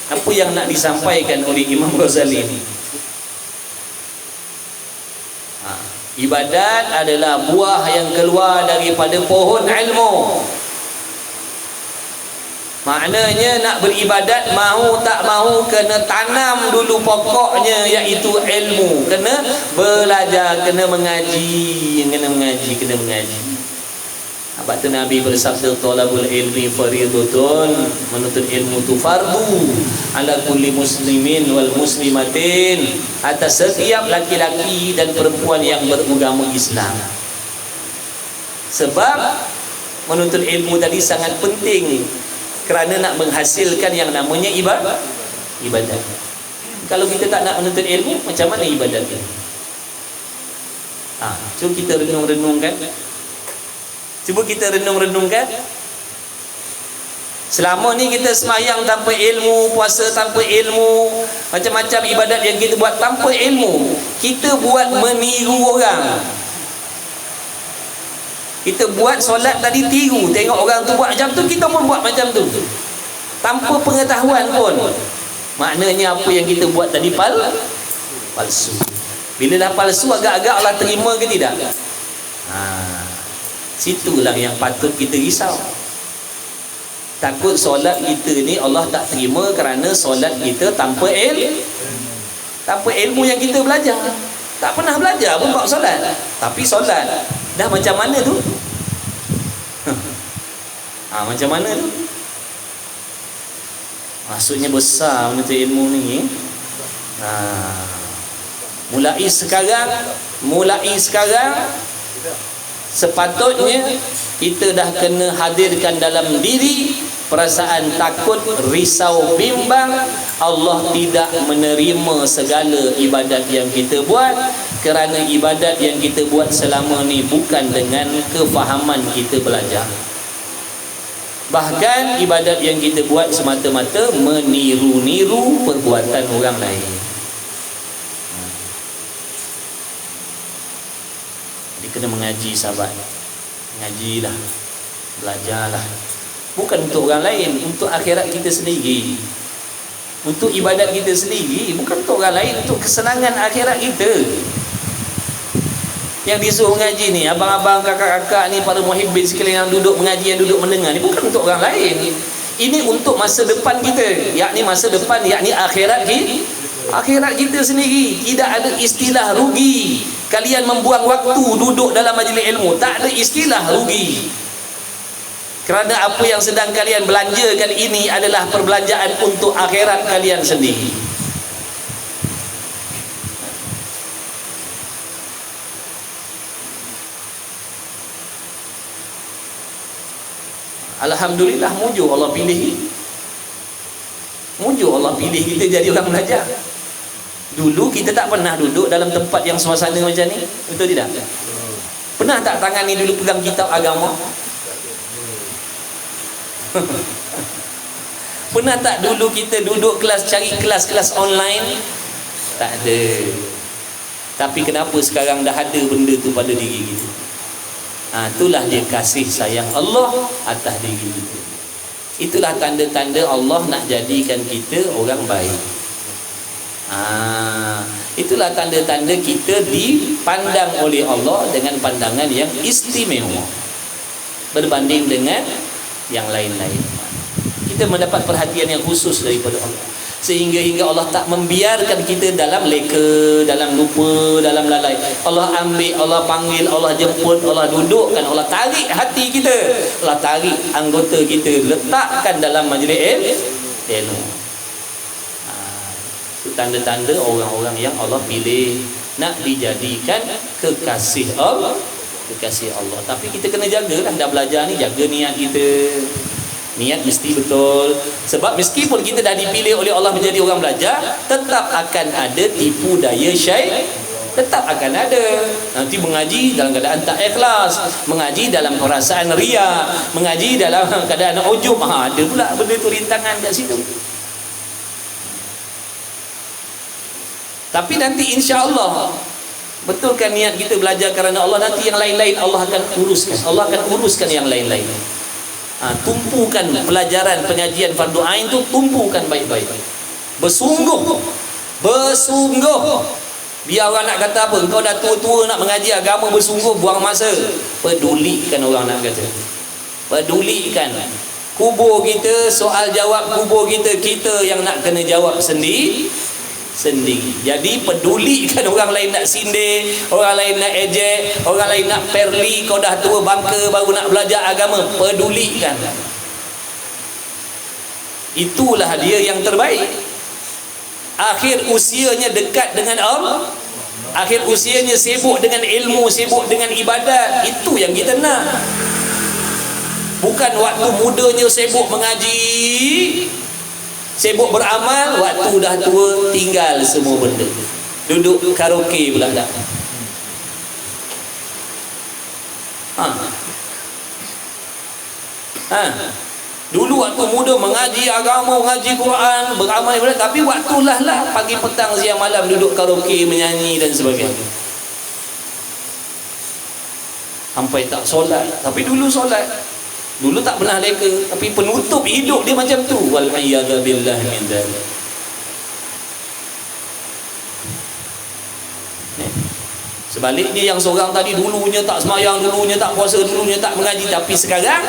S1: apa yang nak disampaikan oleh Imam Ghazali ni? Ibadat adalah buah yang keluar daripada pohon ilmu. Maknanya nak beribadat, mahu tak mahu kena tanam dulu pokoknya, iaitu ilmu. Kena belajar, kena mengaji. Sebab tu Nabi bersabda, talabul ilmi fariidatun, menuntut ilmu tu fardu ala kulli muslimin wal muslimatin, atas setiap laki-laki dan perempuan yang beragama Islam. Sebab menuntut ilmu tadi sangat penting kerana nak menghasilkan yang namanya ibadat. Kalau kita tak nak menuntut ilmu, macam mana ibadat ni? Cuba kita renung-renungkan. Selama ni kita semayang tanpa ilmu, puasa tanpa ilmu, macam-macam ibadat yang kita buat tanpa ilmu. Kita buat meniru orang. Kita buat solat tadi tiru, tengok orang tu buat macam tu, kita pun buat macam tu, tanpa pengetahuan pun. Maknanya apa yang kita buat tadi palsu. Bila dah palsu, agak-agak Allah terima ke tidak? Situlah yang patut kita risau. Takut solat kita ni Allah tak terima kerana solat kita tanpa ilmu yang kita belajar. Tak pernah belajar pun bab solat, tapi solat dah macam mana tu? Macam mana tu? Maksudnya besar menuntut ilmu ni. Mulai sekarang sepatutnya kita dah kena hadirkan dalam diri perasaan takut, risau, bimbang. Allah tidak menerima segala ibadat yang kita buat kerana ibadat yang kita buat selama ni bukan dengan kefahaman kita belajar. Bahkan ibadat yang kita buat semata-mata meniru-niru perbuatan orang lain. Jadi kena mengaji, sahabat. Mengajilah, belajarlah. Bukan untuk orang lain, untuk akhirat kita sendiri, untuk ibadat kita sendiri. Bukan untuk orang lain, untuk kesenangan akhirat kita. Yang disuruh mengaji ni, abang-abang, kakak-kakak ni, para muhibbin sekalian yang duduk mengaji, yang duduk mendengar ni, bukan untuk orang lain. Ini untuk masa depan kita, yakni masa depan, yakni akhirat kita sendiri. Tidak ada istilah rugi. Kalian membuang waktu duduk dalam majlis ilmu, tak ada istilah rugi. Kerana apa yang sedang kalian belanjakan ini adalah perbelanjaan untuk akhirat kalian sendiri. Alhamdulillah, mujur Allah pilih kita jadi orang belajar. Dulu kita tak pernah duduk dalam tempat yang suasana macam ni, betul tidak? Pernah tak tangan ni dulu pegang kitab agama? Pernah tak dulu kita duduk kelas, cari kelas-kelas online? Tak ada. Tapi kenapa sekarang dah ada benda tu pada diri kita? Itulah dia kasih sayang Allah atas diri kita. Itulah tanda-tanda Allah nak jadikan kita orang baik. Itulah tanda-tanda kita dipandang oleh Allah dengan pandangan yang istimewa berbanding dengan yang lain-lain. Kita mendapat perhatian yang khusus daripada Allah, sehingga Allah tak membiarkan kita dalam leka, dalam lupa, dalam lalai. Allah ambil, Allah panggil, Allah jemput, Allah dudukkan, Allah tarik hati kita, Allah tarik anggota kita, letakkan dalam majlis ilmu. Itu tanda-tanda orang-orang yang Allah pilih nak dijadikan kekasih Allah. Tapi kita kena jagalah, dah belajar ni, jaga niat kita. Niat mesti betul. Sebab meskipun kita dah dipilih oleh Allah menjadi orang belajar, tetap akan ada tipu daya syaitan. Tetap akan ada. Nanti mengaji dalam keadaan tak ikhlas, mengaji dalam perasaan riya, mengaji dalam keadaan ujub. Ada pula benda tu rintangan kat situ. Tapi nanti insya-Allah betulkan niat kita belajar kerana Allah, nanti yang lain-lain Allah akan uruskan. Allah akan uruskan yang lain-lain. Tumpukan pelajaran pengajian fardu ain tu, tumpukan baik-baik. Bersungguh. Biar orang nak kata apa, engkau dah tua-tua nak mengaji agama bersungguh, buang masa. Pedulikan orang nak kata. Pedulikan. Kubur kita, soal jawab kubur kita, kita yang nak kena jawab sendiri. Jadi pedulikan orang lain nak sindir, orang lain nak ejek, orang lain nak perli, kau dah tua bangka baru nak belajar agama. Pedulikan. Itulah dia yang terbaik. Akhir usianya dekat dengan Allah, akhir usianya sibuk dengan ilmu, sibuk dengan ibadat. Itu yang kita nak. Bukan waktu mudanya sibuk mengaji, sibuk beramal, waktu dah tua tinggal semua benda. Duduk karaoke pula dah. Dulu waktu muda mengaji agama, mengaji Quran, beramal ibadat, tapi waktulah pagi petang siang malam duduk karaoke, menyanyi dan sebagainya. Sampai tak solat, tapi dulu solat. Dulu tak pernah leka, tapi penutup hidup dia macam tu. Wal a'yadzu billah min dzalik. Sebaliknya yang seorang tadi dulunya tak sembahyang, dulunya tak puasa, dulunya tak mengaji, tapi sekarang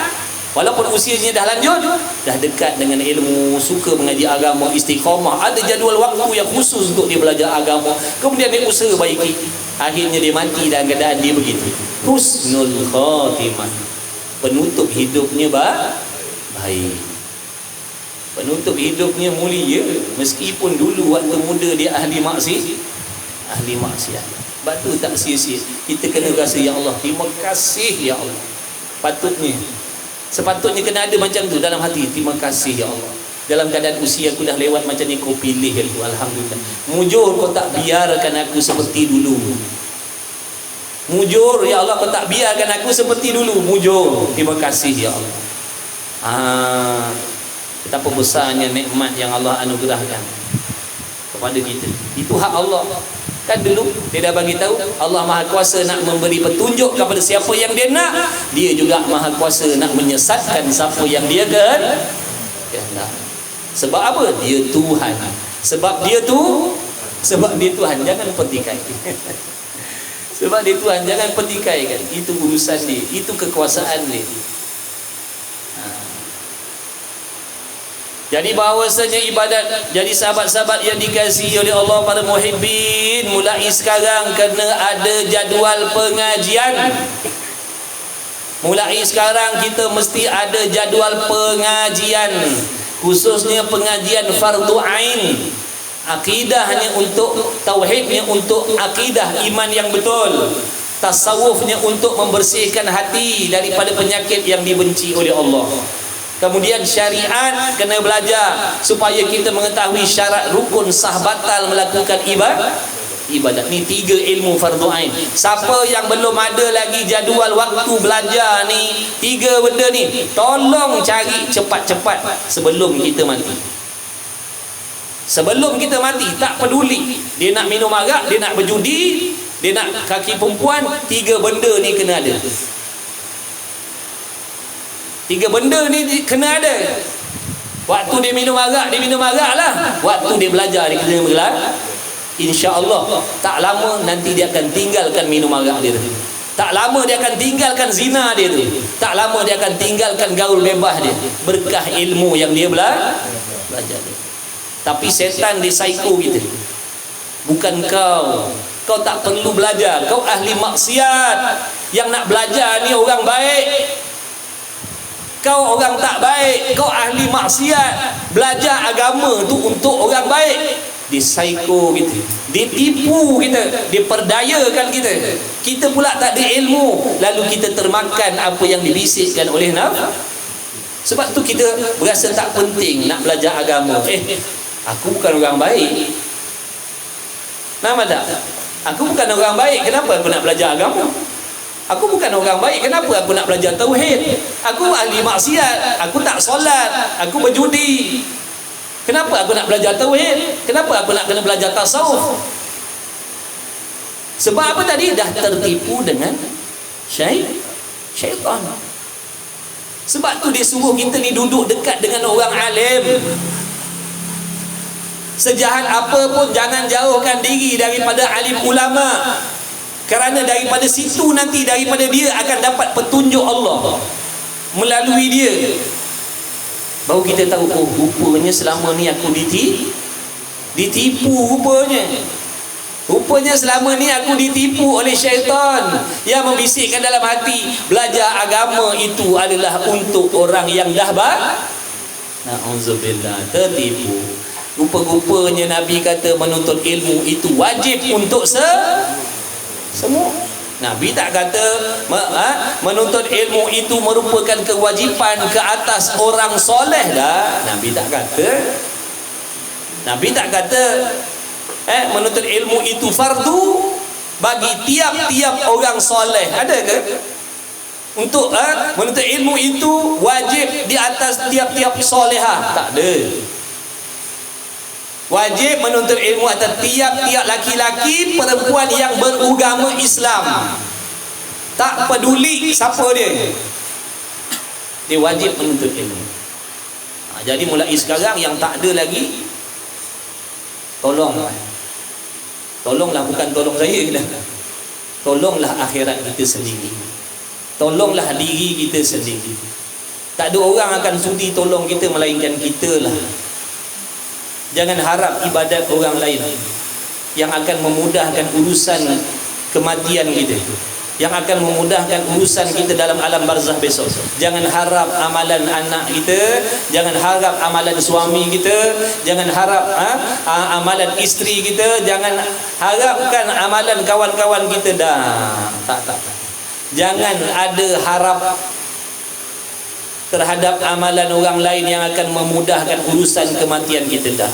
S1: walaupun usianya dah lanjut, dah dekat dengan ilmu, suka mengaji agama, istiqamah, ada jadual waktu yang khusus untuk dia belajar agama, kemudian dia usaha baiki, akhirnya dia mati dalam keadaan dia begitu. Husnul khatimah. Penutup hidupnya baik. Penutup hidupnya mulia, meskipun dulu waktu muda dia ahli maksiat. Sebab tu tak sia-sia. Kita kena rasa, ya Allah, terima kasih ya Allah. Sepatutnya kena ada macam tu dalam hati. Terima kasih ya Allah, dalam keadaan usia aku dah lewat macam ni, kau pilih aku, alhamdulillah. Mujur kau tak biarkan aku seperti dulu. Mujur ya Allah, kau tak biarkan aku seperti dulu. Mujur, terima kasih ya Allah. Betapa besarnya nikmat yang Allah anugerahkan kepada kita. Itu hak Allah. Kan dulu dia dah bagi tahu, Allah Maha Kuasa nak memberi petunjuk kepada siapa yang dia nak, dia juga Maha Kuasa nak menyesatkan siapa yang dia kehendak. Sebab apa? Dia Tuhan. Sebab dia Tuhan, jangan petikai. Sebab dia Tuhan, jangan petikai kan. Itu urusan dia, itu kekuasaan dia. Jadi bahawasanya ibadat, jadi sahabat-sahabat yang dikasihi oleh Allah, para muhibbin, mulai sekarang kena ada jadual pengajian. Mulai sekarang kita mesti ada jadual pengajian, khususnya pengajian fardu ain. Akidahnya untuk tauhidnya, untuk akidah iman yang betul. Tasawufnya untuk membersihkan hati daripada penyakit yang dibenci oleh Allah. Kemudian syariat kena belajar supaya kita mengetahui syarat rukun sah batal melakukan ibadat. Ni 3 ilmu fardu ain. Siapa yang belum ada lagi jadual waktu belajar ni 3 benda ni, tolong cari cepat-cepat sebelum kita mati. Sebelum kita mati, tak peduli dia nak minum arak, dia nak berjudi, dia nak kaki perempuan, 3 benda ni kena ada. 3 benda ni kena ada. Waktu dia minum arak lah. Waktu dia belajar, dia kena belajar. InsyaAllah tak lama nanti dia akan tinggalkan minum arak dia tu. Tak lama dia akan tinggalkan zina dia tu. Tak lama dia akan tinggalkan gaul bebas dia, berkah ilmu yang dia belajar dia. Tapi setan dia psycho kita. Bukan kau. Kau tak perlu belajar. Kau ahli maksiat. Yang nak belajar ni orang baik. Kau orang tak baik. Kau ahli maksiat. Belajar agama tu untuk orang baik. Dia psycho kita. Dia tipu kita. Dia perdayakan kita. Kita pula tak ada ilmu. Lalu kita termakan apa yang dibisikkan oleh nafsu. Sebab tu kita berasa tak penting nak belajar agama. Aku bukan orang baik. Nama tak? Aku bukan orang baik. Kenapa aku nak belajar agama? Aku bukan orang baik. Kenapa aku nak belajar tauhid? Aku ahli maksiat. Aku tak solat. Aku berjudi. Kenapa aku nak belajar tauhid? Kenapa aku nak kena belajar tasawuf? Sebab apa tadi? Dah tertipu dengan syaitan. Sebab tu dia suruh kita ni duduk dekat dengan orang alim. Sejahat apa pun jangan jauhkan diri daripada alim ulama, kerana daripada situ nanti, daripada dia akan dapat petunjuk Allah. Melalui dia baru kita tahu, oh rupanya selama ni aku ditipu rupanya selama ni aku ditipu oleh syaitan yang membisikkan dalam hati belajar agama itu adalah untuk orang yang dah na'udzubillah, tertipu. Rupa-rupanya Nabi kata menuntut ilmu itu wajib untuk semua. Nabi tak kata menuntut ilmu itu merupakan kewajipan ke atas orang soleh dah. Nabi tak kata menuntut ilmu itu fardu bagi tiap-tiap orang soleh. Ada ke? Untuk menuntut ilmu itu wajib di atas tiap-tiap solehah? Tak ada. Wajib menuntut ilmu atas tiap-tiap laki-laki perempuan yang beragama Islam. Tak peduli siapa dia wajib menuntut ilmu. Jadi mulai sekarang yang tak ada lagi, tolonglah, bukan tolong saya dah. Tolonglah akhirat kita sendiri. Tolonglah diri kita sendiri. Tak ada orang akan sudi tolong kita melainkan kita lah. Jangan harap ibadat orang lain yang akan memudahkan urusan kematian kita, yang akan memudahkan urusan kita dalam alam barzah besok. Jangan harap amalan anak kita, jangan harap amalan suami kita, jangan harap amalan isteri kita, jangan harapkan amalan kawan-kawan kita. Tak. Jangan ada harap terhadap amalan orang lain yang akan memudahkan urusan kematian kita dah.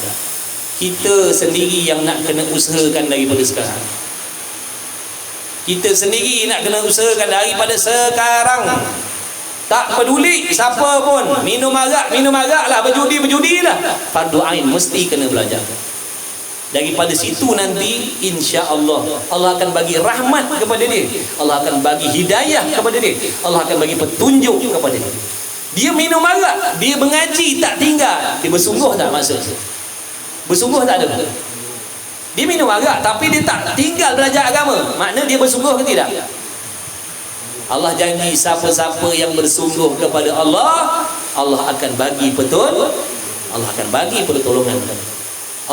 S1: Kita sendiri yang nak kena usahakan daripada sekarang. Kita sendiri nak kena usahakan daripada sekarang. Tak peduli siapa pun, minum arak lah, berjudi lah. Fardu ain mesti kena belajar. Daripada situ nanti insya-Allah Allah akan bagi rahmat kepada dia. Allah akan bagi hidayah kepada dia. Allah akan bagi petunjuk kepada dia. Dia minum arak, dia mengaji tak tinggal, dia bersungguh tak maksud? Bersungguh tak ada. Dia minum arak tapi dia tak tinggal belajar agama, makna dia bersungguh ke tidak? Allah janji siapa-siapa yang bersungguh kepada Allah, Allah akan bagi Allah akan bagi pertolongan.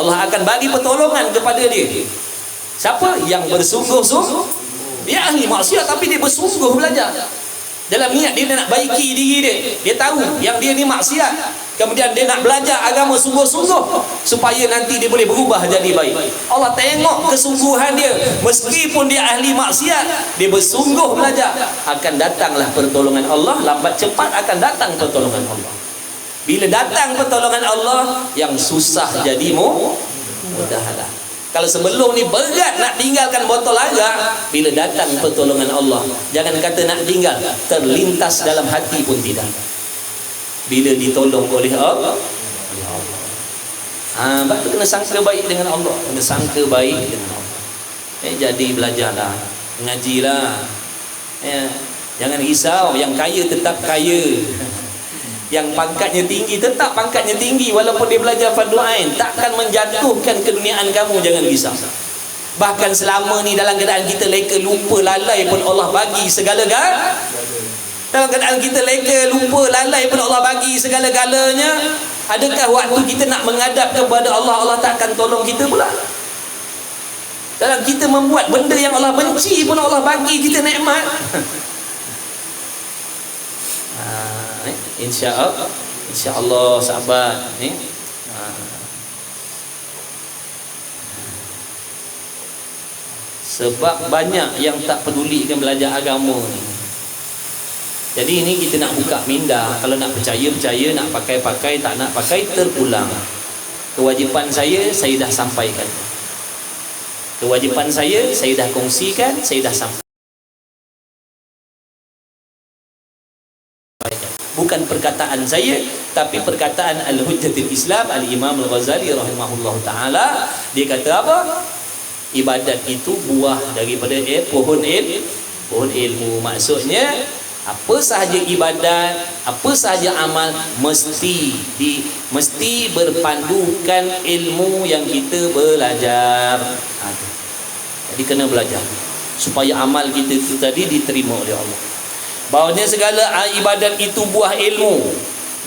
S1: Allah akan bagi pertolongan kepada dia. Siapa yang bersungguh-sungguh? Dia ahli maksiat tapi dia bersungguh belajar. Dalam niat dia nak baiki diri dia. Dia tahu yang dia ni maksiat. Kemudian dia nak belajar agama sungguh-sungguh supaya nanti dia boleh berubah jadi baik. Allah tengok kesungguhan dia. Meskipun dia ahli maksiat, dia bersungguh belajar, akan datanglah pertolongan Allah. Lambat cepat akan datang pertolongan Allah. Bila datang pertolongan Allah, yang susah jadi mudahlah. Kalau sebelum ni berat nak tinggalkan botol arak, bila datang pertolongan Allah, jangan kata nak tinggal, terlintas dalam hati pun tidak. Bila ditolong oleh Allah, sebab tu kena sangka baik dengan Allah, kena sangka baik dengan Allah. Jadi belajarlah, mengajilah. Jangan risau, yang kaya tetap kaya. Yang pangkatnya tinggi tetap pangkatnya tinggi walaupun dia belajar fardu ain, takkan menjatuhkan keduniaan kamu. Jangan risau. Bahkan selama ni dalam keadaan kita leka lupa lalai pun Allah bagi segala-galanya. Dalam keadaan kita leka lupa lalai pun Allah bagi segala-galanya. Adakah waktu kita nak menghadap kepada Allah, Allah takkan tolong kita pula? Dalam kita membuat benda yang Allah benci pun Allah bagi kita nikmat. InsyaAllah sahabat ni. Sebab banyak yang tak pedulikan belajar agama ni. Jadi ini kita nak buka minda. Kalau nak percaya, nak pakai, tak nak pakai, terpulang. Kewajipan saya dah sampaikan. Kewajipan saya dah kongsikan, saya dah sampaikan. Bukan perkataan saya, tapi perkataan Al-Hujjatul Islam Al-Imam Al-Ghazali rahimahullah ta'ala. Dia kata apa? Ibadat itu buah daripada pohon ilmu. Maksudnya apa sahaja ibadat, apa sahaja amal mesti berpandukan ilmu yang kita belajar. Jadi kena belajar supaya amal kita itu tadi diterima oleh Allah. Bahawanya segala ibadat itu buah ilmu,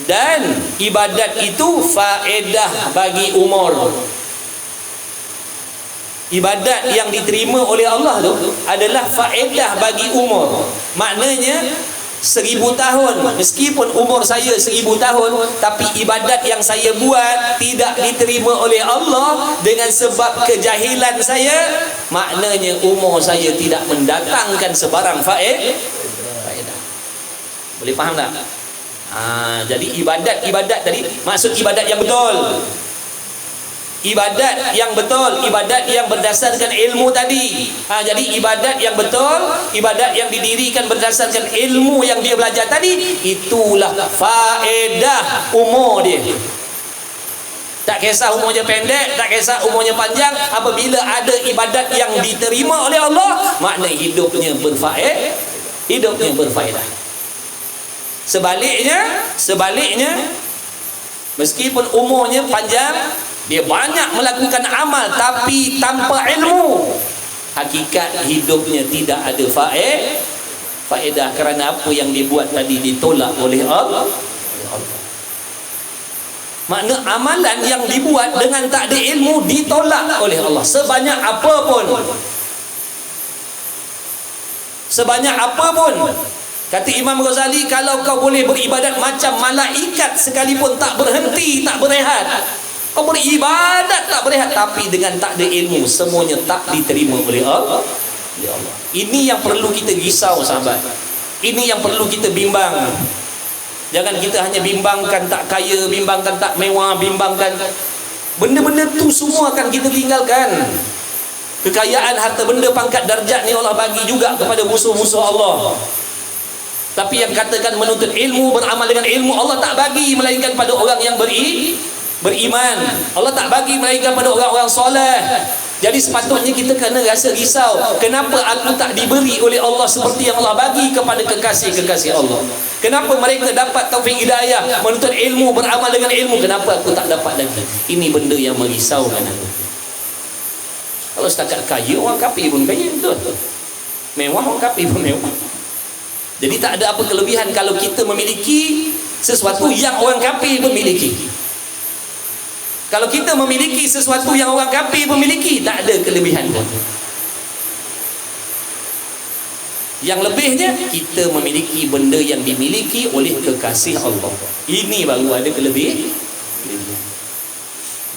S1: dan ibadat itu faedah bagi umur. Ibadat yang diterima oleh Allah tu adalah faedah bagi umur. Maknanya 1000 tahun, meskipun umur saya 1000 tahun, tapi ibadat yang saya buat tidak diterima oleh Allah dengan sebab kejahilan saya, maknanya umur saya tidak mendatangkan sebarang faedah. Boleh faham tak? Jadi ibadat tadi maksud ibadat yang betul. Ibadat yang betul, ibadat yang berdasarkan ilmu tadi. Jadi ibadat yang betul, ibadat yang didirikan berdasarkan ilmu yang dia belajar tadi, itulah faedah umur dia. Tak kisah umurnya pendek, tak kisah umurnya panjang, apabila ada ibadat yang diterima oleh Allah, makna hidupnya berfaedah. Sebaliknya, meskipun umurnya panjang, dia banyak melakukan amal tapi tanpa ilmu, hakikat hidupnya tidak ada faedah, kerana apa yang dibuat tadi ditolak oleh Allah. Makna amalan yang dibuat dengan tak ada ilmu ditolak oleh Allah. Sebanyak apapun, kata Imam Ghazali, kalau kau boleh beribadat macam malaikat sekalipun tak berhenti, tak berehat, kau beribadat tak berehat, tapi dengan tak ada ilmu, semuanya tak diterima oleh Allah. Ini yang perlu kita risau, sahabat. Ini yang perlu kita bimbang. Jangan kita hanya bimbangkan tak kaya, bimbangkan tak mewah, bimbangkan benda-benda tu semua akan kita tinggalkan. Kekayaan, harta benda, pangkat, darjat ni Allah bagi juga kepada musuh-musuh Allah. Tapi yang katakan menuntut ilmu, beramal dengan ilmu, Allah tak bagi melainkan pada orang yang beriman. Allah tak bagi melainkan pada orang-orang soleh. Jadi sepatutnya kita kena rasa risau, kenapa aku tak diberi oleh Allah seperti yang Allah bagi kepada kekasih-kekasih Allah? Kenapa mereka dapat taufik hidayah, menuntut ilmu, beramal dengan ilmu, kenapa aku tak dapat lagi? Ini benda yang merisaukan aku. Kalau setakat kaya, orang kafir pun kaya, betul. Mewah, orang kafir pun mewah. Jadi tak ada apa kelebihan kalau kita memiliki sesuatu yang orang kafir pun miliki. Kalau kita memiliki sesuatu yang orang kafir pun miliki, tak ada kelebihan pun. Yang lebihnya, kita memiliki benda yang dimiliki oleh kekasih Allah. Ini baru ada kelebihan.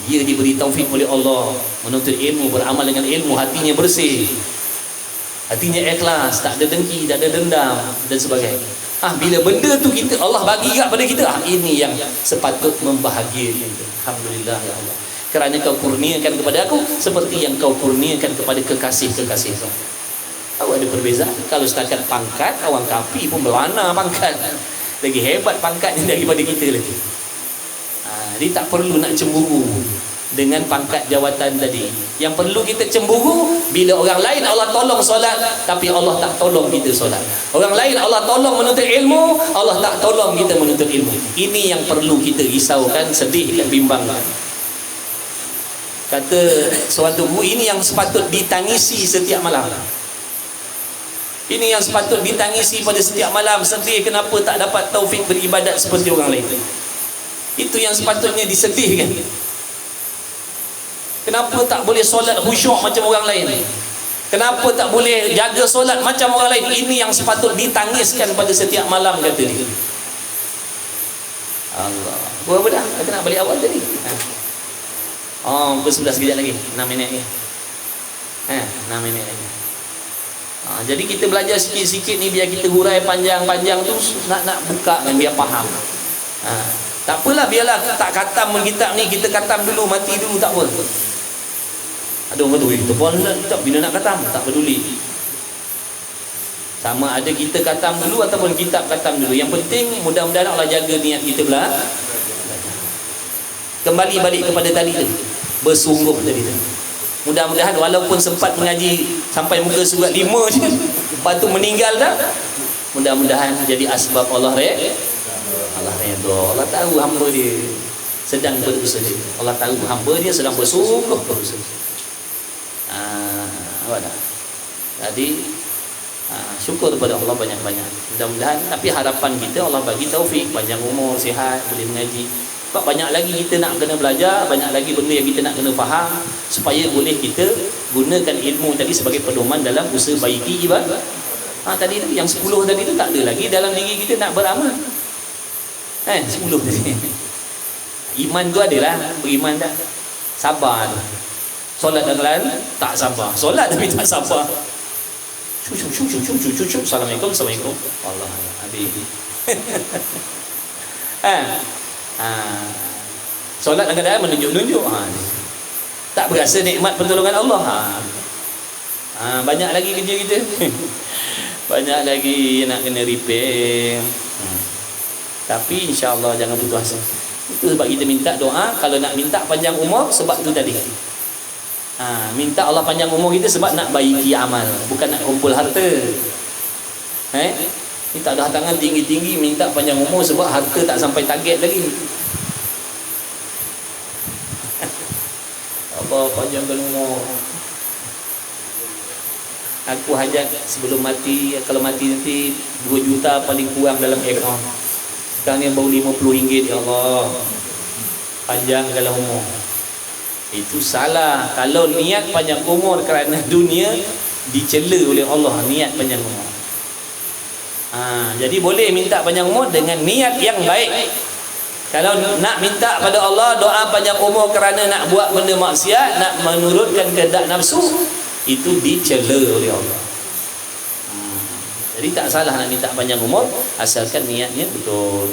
S1: Dia diberi taufik oleh Allah, menuntut ilmu, beramal dengan ilmu, hatinya bersih, hatinya ikhlas, tak ada dengki, tak ada dendam dan sebagainya. Bila benda tu kita Allah bagi kat pada kita, ini yang sepatut membahagiakan kita. Alhamdulillah ya Allah, kerana kau kurniakan kepada aku seperti yang kau kurniakan kepada kekasih-kekasih kau. Tahu ada perbezaan. Kalau setakat pangkat, orang kafir pun melana pangkat, lagi hebat pangkatnya daripada kita lagi. Jadi tak perlu nak cemburu dengan pangkat jawatan tadi. Yang perlu kita cemburu bila orang lain Allah tolong solat, tapi Allah tak tolong kita solat. Orang lain Allah tolong menuntut ilmu, Allah tak tolong kita menuntut ilmu. Ini yang perlu kita risaukan, sedih dan bimbangkan. Kata suatu guru, ini yang sepatut ditangisi setiap malam. Ini yang sepatut ditangisi pada setiap malam. Sedih kenapa tak dapat taufik beribadat seperti orang lain. Itu yang sepatutnya disedihkan. Kenapa tak boleh solat khusyuk macam orang lain? Kenapa tak boleh jaga solat macam orang lain? Ini yang sepatut ditangiskan pada setiap malam, kata dia. Allah. Berapa dah? Kita nak balik awal tadi. Pukul 11 sekejap lagi. 6 minit lagi. 6 minit lagi. Jadi kita belajar sikit-sikit ni biar kita hurai panjang-panjang tu, nak buka kan biar faham. Tak apalah, biarlah tak khatam pun kitab ni, kita khatam dulu, mati dulu, tak apa. Ada orang kata, tepun kitab bila nak khatam, tak peduli. Sama ada kita khatam dulu ataupun kitab khatam dulu. Yang penting mudah-mudahan Allah jaga niat kita belajar. Kembali balik kepada tadi tu, bersungguh tadi tu. Mudah-mudahan walaupun sempat mengaji sampai muka surat 5 je, lepas tu meninggal dah, mudah-mudahan jadi asbab Allah redha. Allah tahu hamba dia sedang berusaha. Allah tahu hamba dia sedang bersungguh berusaha. Apa dah? Jadi syukur kepada Allah banyak-banyak. Mudah-mudahan, tapi harapan kita Allah bagi taufik, panjang umur, sihat, boleh mengaji. Sebab banyak lagi kita nak kena belajar, banyak lagi benda yang kita nak kena faham supaya boleh kita gunakan ilmu tadi sebagai pedoman dalam usaha baiki ibadah. Tadi tu yang 10 tadi tu tak ada lagi dalam diri kita nak beramal. 10 tadi. Iman tu adalah beriman dah. Sabar. Solat dan tak sabar. Solat tapi tak sabar. Assalamualaikum. Allah habis. Solat dan keadaan menunjuk-nunjuk. Tak berasa nikmat pertolongan Allah. Banyak lagi kerja kita. Banyak lagi nak kena repair. Tapi insya-Allah jangan putus asa. Itu sebab kita minta doa. Kalau nak minta panjang umur, sebab tu tadi. Minta Allah panjang umur kita sebab nak baiki amal, bukan nak kumpul harta. Kita dah tangan tinggi-tinggi minta panjang umur sebab harta tak sampai target lagi. Allah panjangkan umur. Aku hajat sebelum mati, kalau mati nanti 2 juta paling kurang dalam akaun. Sekarang ni baru RM50, ya Allah. Panjangkanlah umur. Itu salah. Kalau niat panjang umur kerana dunia, dicela oleh Allah niat panjang umur. Jadi boleh minta panjang umur dengan niat yang baik. Kalau nak minta pada Allah doa panjang umur kerana nak buat benda maksiat, nak menurutkan kehendak nafsu, itu dicela oleh Allah. Jadi tak salah nak minta panjang umur asalkan niatnya betul.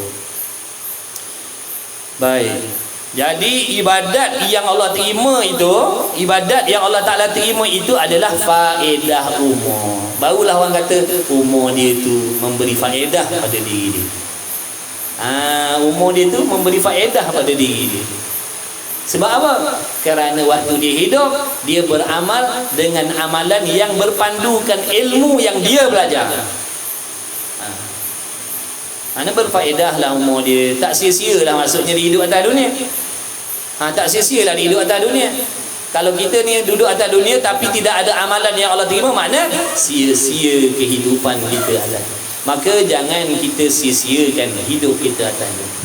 S1: Baik. Jadi ibadat yang Allah terima itu, ibadat yang Allah Ta'ala terima itu adalah faedah umur. Barulah orang kata umur dia tu memberi faedah pada diri dia. Umur dia tu memberi faedah pada diri dia. Sebab apa? Kerana waktu dia hidup, dia beramal dengan amalan yang berpandukan ilmu yang dia belajar. Mana berfaedah lah umur dia. Tak sia-sia lah maksudnya dia hidup atas dunia. Tak sia-sia lah dia hidup atas dunia. Kalau kita ni duduk atas dunia tapi tidak ada amalan yang Allah terima, makna sia-sia kehidupan kita atas. Maka jangan kita sia-siakan hidup kita atas dunia.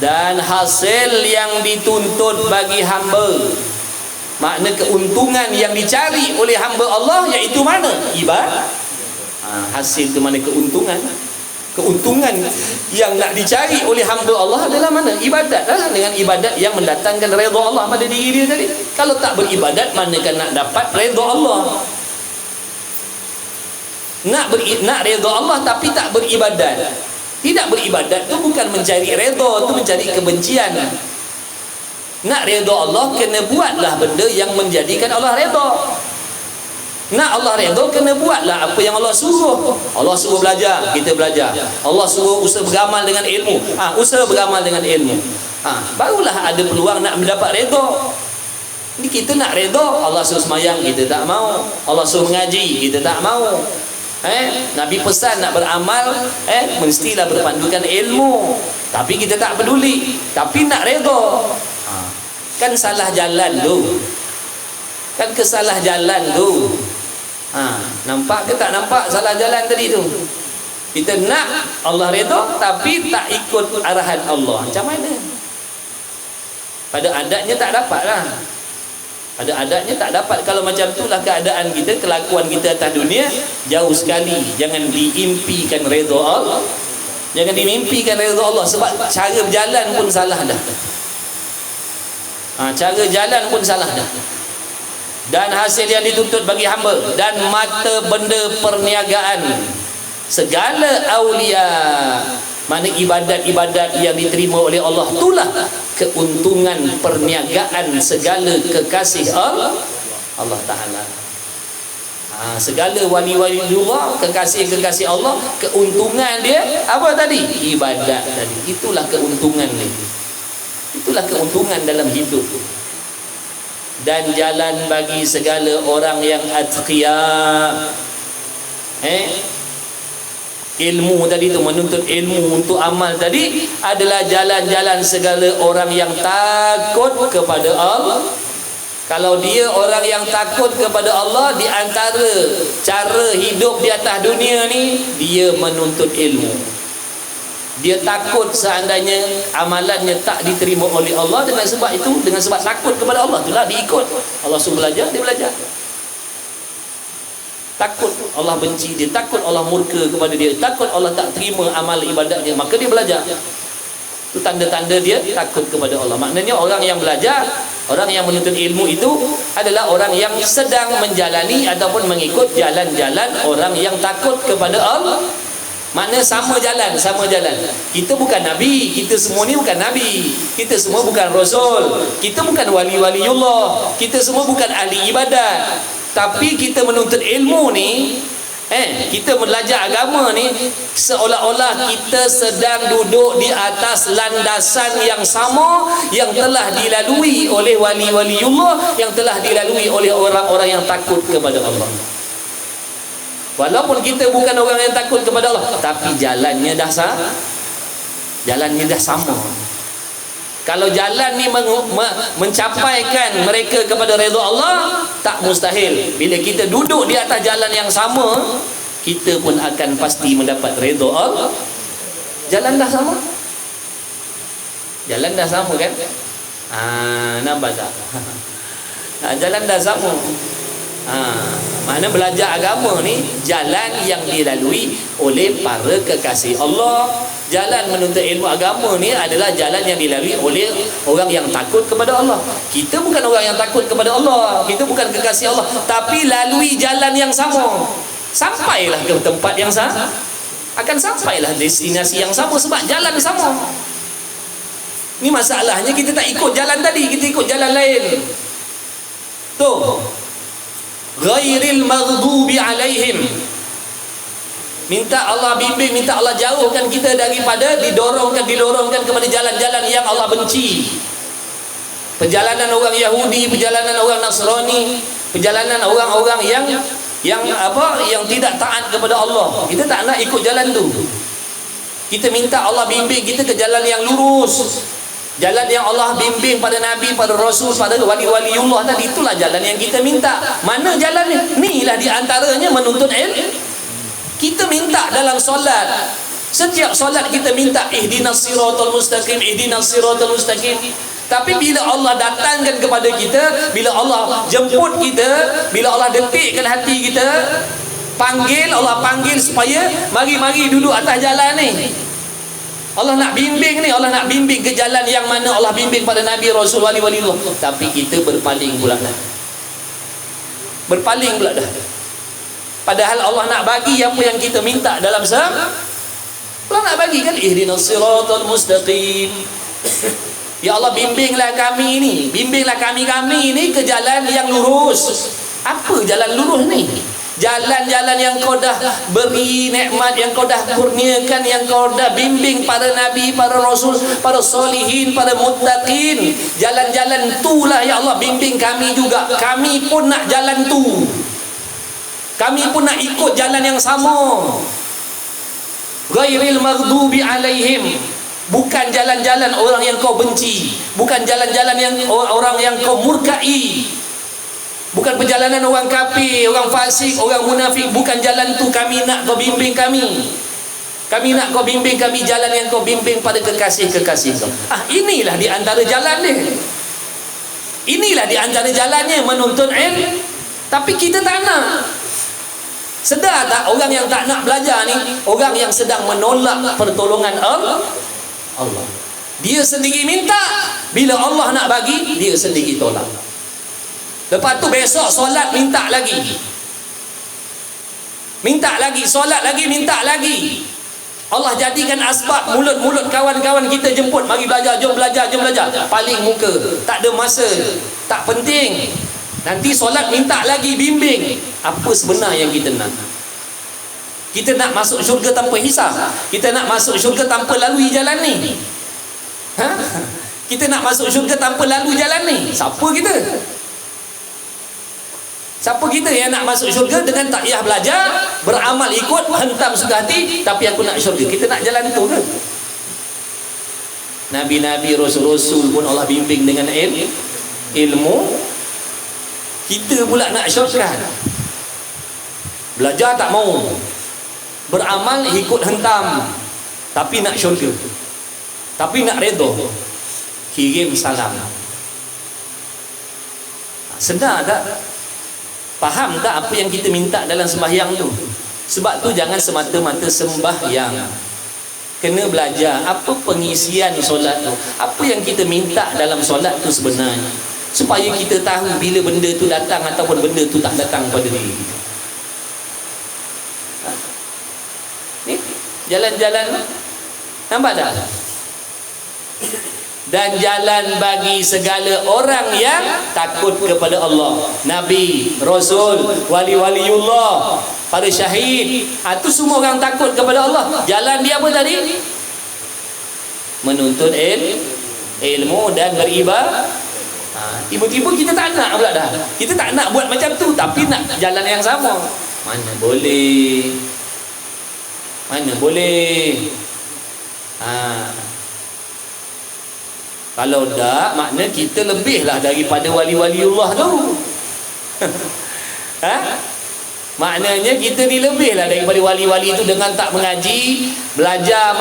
S1: Dan hasil yang dituntut bagi hamba, makna keuntungan yang dicari oleh hamba Allah, iaitu mana? Ibadah. Hasil itu mana keuntungan? Keuntungan yang nak dicari oleh hamba Allah adalah mana? Ibadat lah. Dengan ibadat yang mendatangkan redha Allah pada diri dia tadi. Kalau tak beribadat, manakan nak dapat redha Allah? Nak redha Allah tapi tak beribadat. Tidak beribadat tu bukan mencari redha, tu mencari kebencian. Nak redha Allah, kena buatlah benda yang menjadikan Allah redha. Nak Allah redha, kena buatlah apa yang Allah suruh. Allah suruh belajar, kita belajar. Allah suruh usaha beramal dengan ilmu, usaha beramal dengan ilmu. Barulah ada peluang nak mendapat redha. Ni kita nak redha, Allah suruh semayang, kita tak mau. Allah suruh mengaji, kita tak mau. Nabi pesan nak beramal, mestilah berpandukan ilmu. Tapi kita tak peduli. Tapi nak redha, kan salah jalan tu. Kan kesalah jalan tu. Nampak ke tak nampak salah jalan tadi tu? Kita nak Allah redha tapi tak ikut arahan Allah. Macam mana? Pada adatnya tak dapat lah. Pada adatnya tak dapat. Kalau macam itulah keadaan kita, kelakuan kita atas dunia, jauh sekali. Jangan diimpikan redha Allah. Jangan dimimpikan redha Allah. Sebab cara berjalan pun salah dah. Cara jalan pun salah dah. Dan hasil yang dituntut bagi hamba, dan mata benda perniagaan segala aulia, mana ibadat-ibadat yang diterima oleh Allah, itulah keuntungan perniagaan segala kekasih Allah Ta'ala. Segala wali-wali Allah, kekasih-kekasih Allah, keuntungan dia apa tadi? Ibadat tadi. Itulah keuntungan dia. Itulah keuntungan dalam hidup. dan jalan bagi segala orang yang atqiya. Ilmu tadi tu, menuntut ilmu untuk amal tadi adalah jalan-jalan segala orang yang takut kepada Allah. Kalau dia orang yang takut kepada Allah, di antara cara hidup di atas dunia ni, dia menuntut ilmu. Dia takut seandainya amalannya tak diterima oleh Allah, dengan sebab itu, dengan sebab takut kepada Allah itulah dia ikut. Allah suruh belajar, dia belajar. Takut Allah benci dia, takut Allah murka kepada dia, takut Allah tak terima amal ibadahnya, maka dia belajar. Itu tanda-tanda dia takut kepada Allah. Maknanya orang yang belajar, orang yang menuntut ilmu itu adalah orang yang sedang menjalani ataupun mengikut jalan-jalan orang yang takut kepada Allah. Makna sama jalan, sama jalan. Kita bukan Nabi, kita semua ni bukan Nabi, kita semua bukan Rasul, kita bukan wali-waliullah, kita semua bukan ahli ibadat. Tapi kita menuntut ilmu ni, kita belajar agama ni, seolah-olah kita sedang duduk di atas landasan yang sama yang telah dilalui oleh wali-waliullah, yang telah dilalui oleh orang-orang yang takut kepada Allah. Walaupun kita bukan orang yang takut kepada Allah, tapi jalannya dah jalannya dah sama. Kalau jalan ni mencapaikan mereka kepada redha Allah, tak mustahil. Bila kita duduk di atas jalan yang sama, kita pun akan pasti mendapat redha Allah. Jalan dah sama. Jalan dah sama kan? Nampak tak? Jalan dah sama. Mana belajar agama ni jalan yang dilalui oleh para kekasih Allah. Jalan menuntut ilmu agama ni adalah jalan yang dilalui oleh orang yang takut kepada Allah. Kita bukan orang yang takut kepada Allah, kita bukan kekasih Allah, tapi lalui jalan yang sama. Sampailah ke tempat yang sama, akan sampailah destinasi yang sama sebab jalan sama. Ni masalahnya kita tak ikut jalan tadi, kita ikut jalan lain. Tuh, ghairil maghdubi alaihim. Minta Allah bimbing, minta Allah jauhkan kita daripada dilorongkan kepada jalan-jalan yang Allah benci. Perjalanan orang Yahudi, perjalanan orang Nasrani, perjalanan orang-orang yang tidak taat kepada Allah. Kita tak nak ikut jalan tu. Kita minta Allah bimbing kita ke jalan yang lurus. Jalan yang Allah bimbing pada Nabi, pada Rasul, pada wali-waliullah tadi, itulah jalan yang kita minta. Mana jalannya? Inilah di antaranya menuntut ilmu. Kita minta dalam solat. Setiap solat kita minta ihdinas siratal mustaqim, ihdinas siratal mustaqim. Tapi bila Allah datangkan kepada kita, bila Allah jemput kita, bila Allah detikkan hati kita, Allah panggil supaya mari duduk atas jalan ni. Allah nak bimbing ni, Allah nak bimbing ke jalan yang mana Allah bimbing pada Nabi, Rasul, wali-waliullah. Tapi kita berpaling pula dah. Berpaling pula dah. Padahal Allah nak bagi apa yang kita minta dalam Allah nak bagi kan, ihdinas siratal mustaqim. Ya Allah, bimbinglah kami ni, bimbinglah kami ni ke jalan yang lurus. Apa jalan lurus ni? Jalan-jalan yang kau dah beri nikmat, yang kau dah kurniakan, yang kau dah bimbing para nabi, para rasul, para solihin, para muttaqin. Jalan-jalan itulah ya Allah bimbing kami juga. Kami pun nak jalan tu. Kami pun nak ikut jalan yang sama. Ghairil maghdubi alaihim. Bukan jalan-jalan orang yang kau benci, bukan jalan-jalan yang orang yang kau murkai, bukan perjalanan orang kafir, orang fasik, orang munafik. Bukan jalan tu kami nak kau bimbing kami. Kami nak kau bimbing kami jalan yang kau bimbing pada kekasih-kekasih kau. Inilah di antara jalan dia. Inilah di antara jalannya menuntut ilmu. Tapi kita tak nak. Sedar tak orang yang tak nak belajar ni, orang yang sedang menolak pertolongan Allah. Dia sendiri minta, bila Allah nak bagi, dia sendiri tolak. Lepas tu besok solat minta lagi. Minta lagi, solat lagi, minta lagi. Allah jadikan asbab mulut-mulut kawan-kawan kita jemput, mari belajar, jom belajar, jom belajar. Paling muka, tak ada masa, tak penting. Nanti solat minta lagi bimbing. Apa sebenar yang kita nak? Kita nak masuk syurga tanpa hisab. Kita nak masuk syurga tanpa lalui jalan ni. Kita nak masuk syurga tanpa lalui jalan ni. Siapa kita? Siapa kita yang nak masuk syurga dengan tak payah belajar, beramal ikut, hentam suka hati, tapi aku nak syurga? Kita nak jalan tu ke? Nabi-nabi, rasul-rasul pun Allah bimbing dengan ilmu. Kita pula nak syurga, belajar tak mau, beramal ikut hentam, tapi nak syurga, tapi nak redha, kirim salam. Sedar tak? Faham tak apa yang kita minta dalam sembahyang tu? Sebab tu jangan semata-mata sembahyang, kena belajar apa pengisian solat tu, apa yang kita minta dalam solat tu sebenarnya, supaya kita tahu bila benda tu datang ataupun benda tu tak datang pada diri kita. Ni jalan-jalan, nampak tak? Dan jalan bagi segala orang yang takut kepada Allah, Nabi, Rasul, wali-waliullah, para syahid, itu semua orang takut kepada Allah. Jalan dia apa tadi? Menuntut ilmu dan beribadah. Tiba-tiba kita tak nak pula dah. Kita tak nak buat macam tu, tapi nak jalan yang sama. Mana boleh? Mana boleh? Kalau tak, makna kita lebihlah daripada wali-waliullah tu. Maknanya kita ni lebihlah daripada wali-wali tu, dengan tak mengaji, belajar,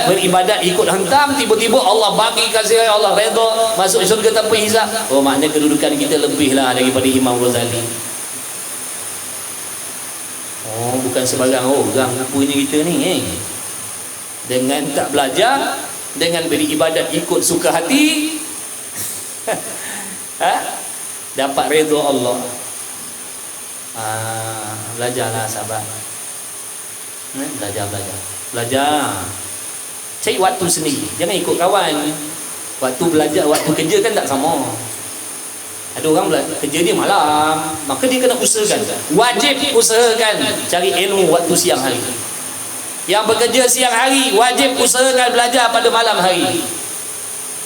S1: beribadat ikut hentam, tiba-tiba Allah bagi kasih, Allah redha, masuk syurga tanpa hisab. Oh, makna kedudukan kita lebihlah daripada Imam Ghazali. Oh, bukan sebarang orang rupanya kita ni. Dengan tak belajar, dengan beribadat ikut suka hati, dapat redha Allah. Belajarlah sahabat. Belajar. Cari waktu sendiri, jangan ikut kawan. Waktu belajar, waktu kerja kan tak sama. Ada orang kerja dia malam, maka dia kena usahakan, wajib usahakan cari ilmu waktu siang hari. Yang bekerja siang hari wajib usahakan belajar pada malam hari.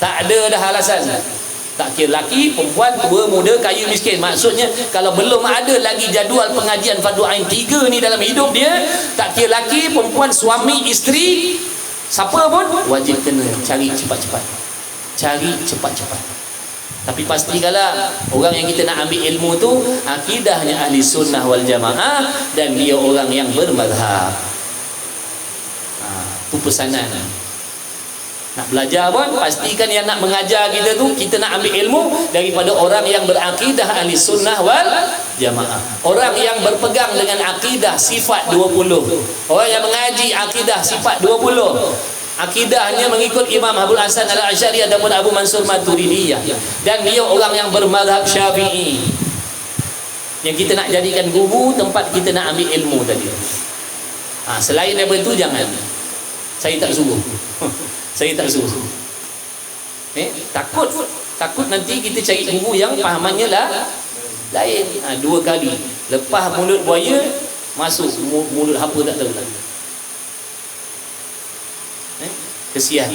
S1: Tak ada dah alasan. Tak kira laki, perempuan, tua, muda, kaya, miskin. Maksudnya kalau belum ada lagi jadual pengajian fardu ain 3 ni dalam hidup dia, tak kira laki, perempuan, suami, isteri, siapa pun wajib kena cari cepat-cepat. Cari cepat-cepat. Tapi pastikanlah orang yang kita nak ambil ilmu tu akidahnya ahli sunnah wal jamaah, dan dia orang yang bermazhab. Itu pesanan. Nak belajar pun pastikan yang nak mengajar kita tu, kita nak ambil ilmu daripada orang yang berakidah ahli sunnah wal jamaah, orang yang berpegang dengan akidah sifat 20, orang yang mengaji akidah sifat 20, akidahnya mengikut Imam Abul Hasan Al-Asy'ari ataupun Abu Mansur Maturidiyah, dan dia orang yang bermazhab Syafi'i. Yang kita nak jadikan guru, tempat kita nak ambil ilmu tadi. Selain daripada itu jangan. Saya tak suruh. Saya tak suruh. Takut nanti kita cari guru yang pahamannya lah lain. 2 kali lepas mulut buaya, masuk mulut apa tak tahu lagi. Kesian.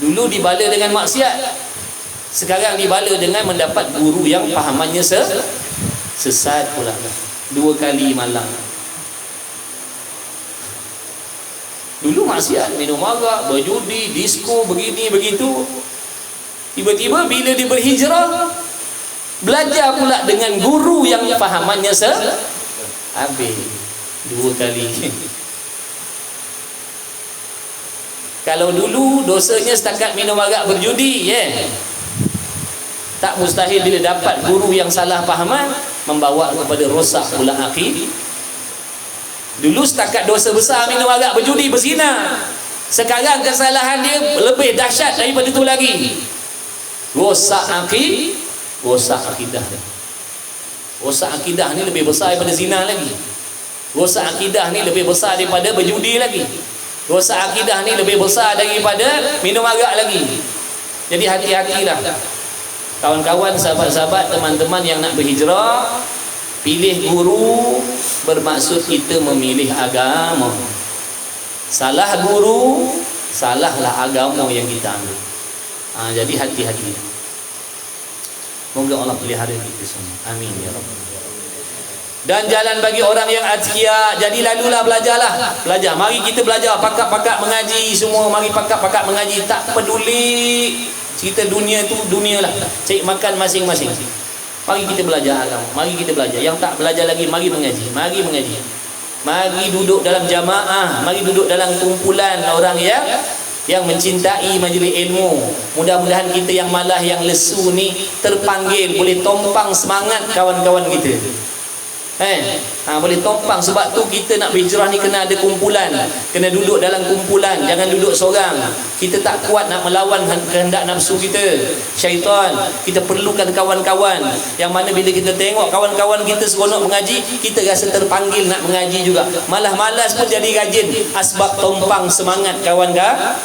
S1: Dulu dibala dengan maksiat, sekarang dibala dengan mendapat guru yang pahamannya sesat pula. 2 kali malang. Dulu maksiat, minum arak, berjudi, disko, begini begitu. Tiba-tiba bila dia berhijrah, belajar pula dengan guru yang fahamannya habis 2 kali. Kalau dulu dosanya setakat minum arak, berjudi, tak mustahil bila dapat guru yang salah fahaman membawa kepada rosak pula akhir. Dulu setakat dosa besar minum arak, berjudi, berzina. Sekarang kesalahan dia lebih dahsyat daripada itu lagi. Rosak akidah. Rosak akidah ni lebih besar daripada zina lagi. Rosak akidah ni lebih besar daripada berjudi lagi. Rosak akidah ni lebih besar daripada minum arak lagi. Jadi hati-hatilah kawan-kawan, sahabat-sahabat, teman-teman yang nak berhijrah. Pilih guru bermaksud kita memilih agama. Salah guru, salahlah agama yang kita ambil. Jadi hati-hati. Moga Allah pelihara kita semua. Amin ya rabbal alamin. Dan jalan bagi orang yang atqiya. Jadi lalulah belajarlah. Belajar. Mari kita belajar. Pakak-pakak mengaji semua. Mari pakak-pakak mengaji. Tak peduli cerita dunia tu dunialah. Cari makan masing-masing. Mari kita belajar agama. Mari kita belajar. Yang tak belajar lagi, mari mengaji. Mari mengaji. Mari duduk dalam jamaah. Mari duduk dalam kumpulan orang yang mencintai majlis ilmu. Mudah-mudahan kita yang malah, yang lesu ni terpanggil, boleh tompang semangat kawan-kawan kita. Boleh tompang. Sebab tu kita nak berhijrah ni kena ada kumpulan, kena duduk dalam kumpulan, jangan duduk seorang. Kita tak kuat nak melawan kehendak nafsu kita, syaitan. Kita perlukan kawan-kawan yang mana bila kita tengok kawan-kawan kita seronok mengaji, kita rasa terpanggil nak mengaji juga. Malah malas pun jadi rajin. Asbab tompang semangat kawan-kawan.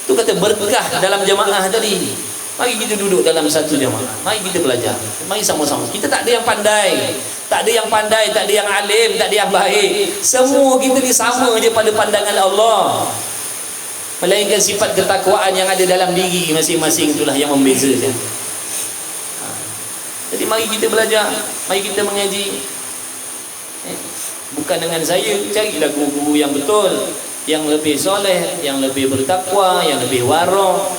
S1: Tu kata berkah dalam jamaah tadi. Mari kita duduk dalam satu jamaah. Mari kita belajar. Mari sama-sama. Kita tak ada yang pandai. Tak ada yang pandai, tak ada yang alim, tak ada yang baik. Semua kita ni sama je pada pandangan Allah. Melainkan sifat ketakwaan yang ada dalam diri masing-masing itulah yang membezakan. Jadi mari kita belajar. Mari kita mengaji. Bukan dengan saya. Carilah guru-guru yang betul, yang lebih soleh, yang lebih bertakwa, yang lebih warok.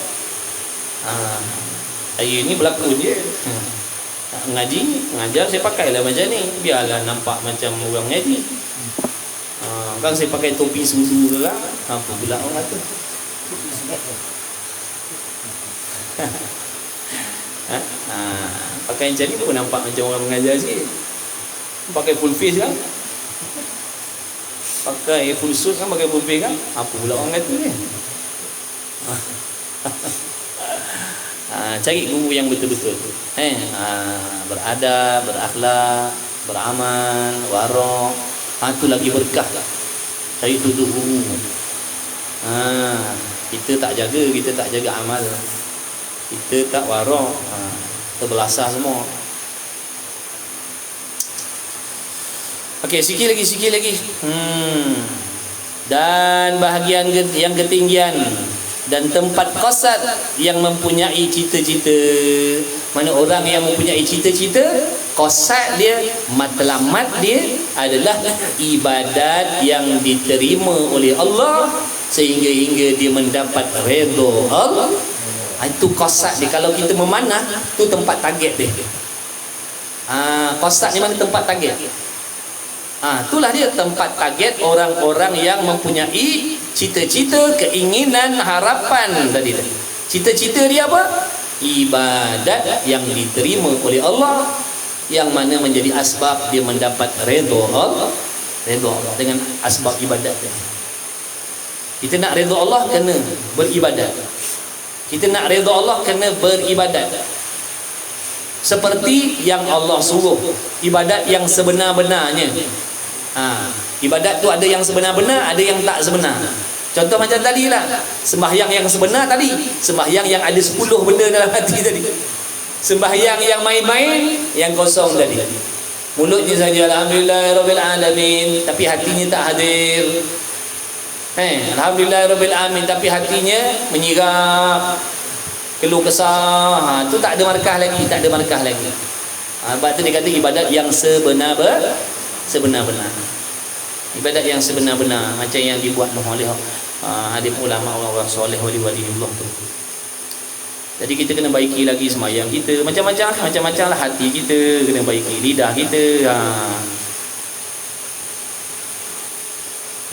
S1: Hari ni berlaku je. Ngajar saya pakailah macam ni, biarlah nampak macam orang ngaji. Kan saya pakai topi susu ke lah, apa pula orang kata. Pakai macam ni pun nampak macam orang mengajar sikit. Pakai full face kan, pakai full suit kan, pakai full face kan, apa pula orang kata ni. Cari guru yang betul-betul, beradab, berakhlak, beramal, warok. Itu lagi berkah. Cari tuduh guru. Kita tak jaga amal, kita tak warok, terbelasah semua. Okey, sikit lagi. Dan bahagian yang ketinggian dan tempat qasad yang mempunyai cita-cita. Mana orang yang mempunyai cita-cita, qasad dia, matlamat dia adalah ibadat yang diterima oleh Allah sehingga dia mendapat redha Allah. Itu qasad dia. Kalau kita memanah, tu tempat target dia. Qasad ni mana tempat target? Itulah dia tempat target orang-orang yang mempunyai cita-cita, keinginan, harapan tadi. Cita-cita dia apa? Ibadat yang diterima oleh Allah, yang mana menjadi asbab dia mendapat redha Allah dengan asbab ibadat dia. Kita nak redha Allah kena beribadat. Kita nak redha Allah kena beribadat seperti yang Allah suruh, ibadat yang sebenar-benarnya. Ibadat tu ada yang sebenar-benar, ada yang tak sebenar. Contoh macam tadi lah, sembahyang yang sebenar tadi, sembahyang yang ada 10 benda dalam hati tadi. Sembahyang yang main-main, yang kosong tadi. Mulutnya saja alhamdulillahirabbil alamin, tapi hatinya tak hadir. Alhamdulillahirabbil alamin, tapi hatinya menyirap, keluh kesah. Tu tak ada markah lagi, tak ada markah lagi. Sebab tu dia kata ibadat yang sebenar-benar. Ibadat yang sebenar-benar, macam yang dibuat oleh alim ulama, orang-orang soleh, wali-waliullah tu. Jadi kita kena baiki lagi sembahyang kita, macam-macam lah. Hati kita kena baiki, lidah kita.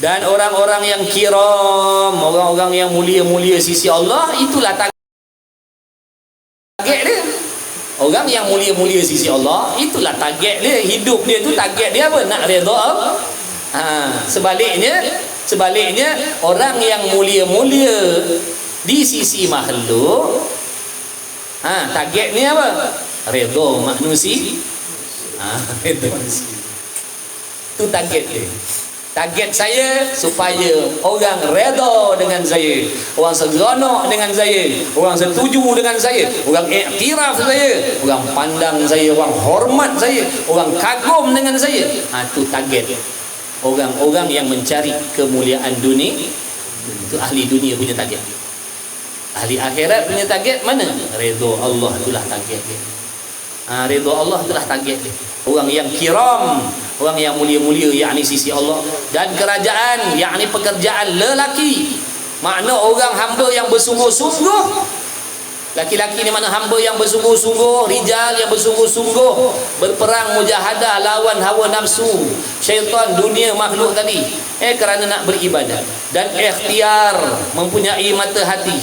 S1: Dan orang-orang yang kiram, orang-orang yang mulia-mulia sisi Allah, itulah target dia. Orang yang mulia-mulia sisi Allah, itulah target dia. Hidup dia tu target dia apa? Nak redha Allah. Sebaliknya orang yang mulia-mulia di sisi makhluk, targetnya apa? Redha manusia. Redha manusia. Itu target dia. Target saya supaya orang redha dengan saya, orang seronok dengan saya, orang setuju dengan saya, orang iktiraf saya, orang pandang saya, orang hormat saya, orang kagum dengan saya. Itu target. Orang-orang yang mencari kemuliaan dunia, itu ahli dunia punya target. Ahli akhirat punya target mana? Redha Allah, itulah target dia. Redha Allah itulah target dia. Orang yang kiram, Orang yang mulia-mulia yakni sisi Allah, dan kerajaan yakni pekerjaan lelaki. Makna orang hamba yang bersungguh-sungguh. Laki-laki ni mana hamba yang bersungguh-sungguh, rijal yang bersungguh-sungguh berperang mujahadah lawan hawa nafsu, syaitan, dunia, makhluk tadi, kerana nak beribadah. Dan ikhtiar, mempunyai mata hati.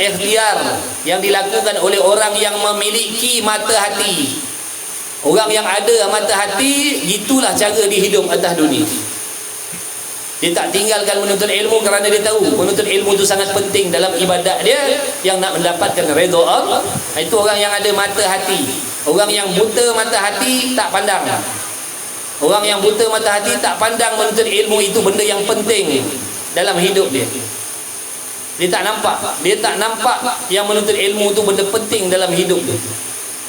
S1: Ikhtiar yang dilakukan oleh orang yang memiliki mata hati. Orang yang ada mata hati, gitulah cara dia hidup atas dunia. Dia tak tinggalkan menuntut ilmu kerana dia tahu menuntut ilmu itu sangat penting dalam ibadat dia yang nak mendapatkan redha Allah. Itu orang yang ada mata hati. Orang yang buta mata hati tak pandang. Orang yang buta mata hati tak pandang menuntut ilmu itu benda yang penting dalam hidup dia. Dia tak nampak. Dia tak nampak yang menuntut ilmu itu benda penting dalam hidup dia.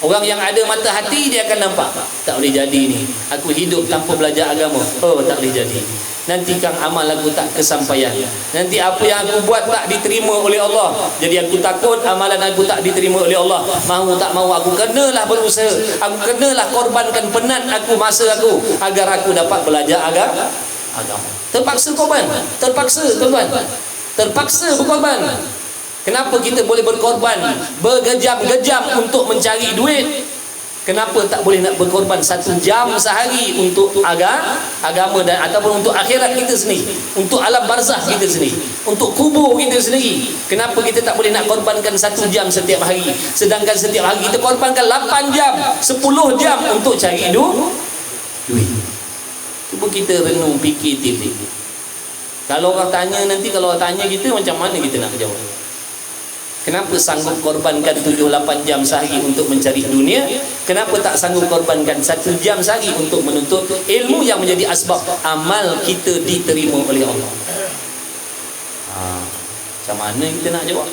S1: Orang yang ada mata hati dia akan nampak, tak boleh jadi ni, aku hidup tanpa belajar agama. Oh, tak boleh jadi. Nanti kan amal aku tak kesampaian. Nanti apa yang aku buat tak diterima oleh Allah. Jadi aku takut amalan aku tak diterima oleh Allah. Mahu tak mahu aku kenalah berusaha. Aku kenalah korbankan penat aku, masa aku, agar aku dapat belajar agama. Terpaksa korban. Terpaksa tuan-tuan. Terpaksa berkorban. Kenapa kita boleh berkorban bergejam-gejam untuk mencari duit? Kenapa tak boleh nak berkorban 1 jam sehari untuk agama dan ataupun untuk akhirat kita sendiri, untuk alam barzakh kita sendiri, untuk kubur kita sendiri? Kenapa kita tak boleh nak korbankan 1 jam setiap hari, sedangkan setiap hari kita korbankan 8 jam, 10 jam untuk cari duit? Cuba kita renung fikir titik. Kalau orang tanya nanti, kalau orang tanya kita, macam mana kita nak jawab? Kenapa sanggup korbankan 7-8 jam sehari untuk mencari dunia? Kenapa tak sanggup korbankan 1 jam sehari untuk menuntut ilmu yang menjadi asbab amal kita diterima oleh Allah? Macam mana kita nak jawab?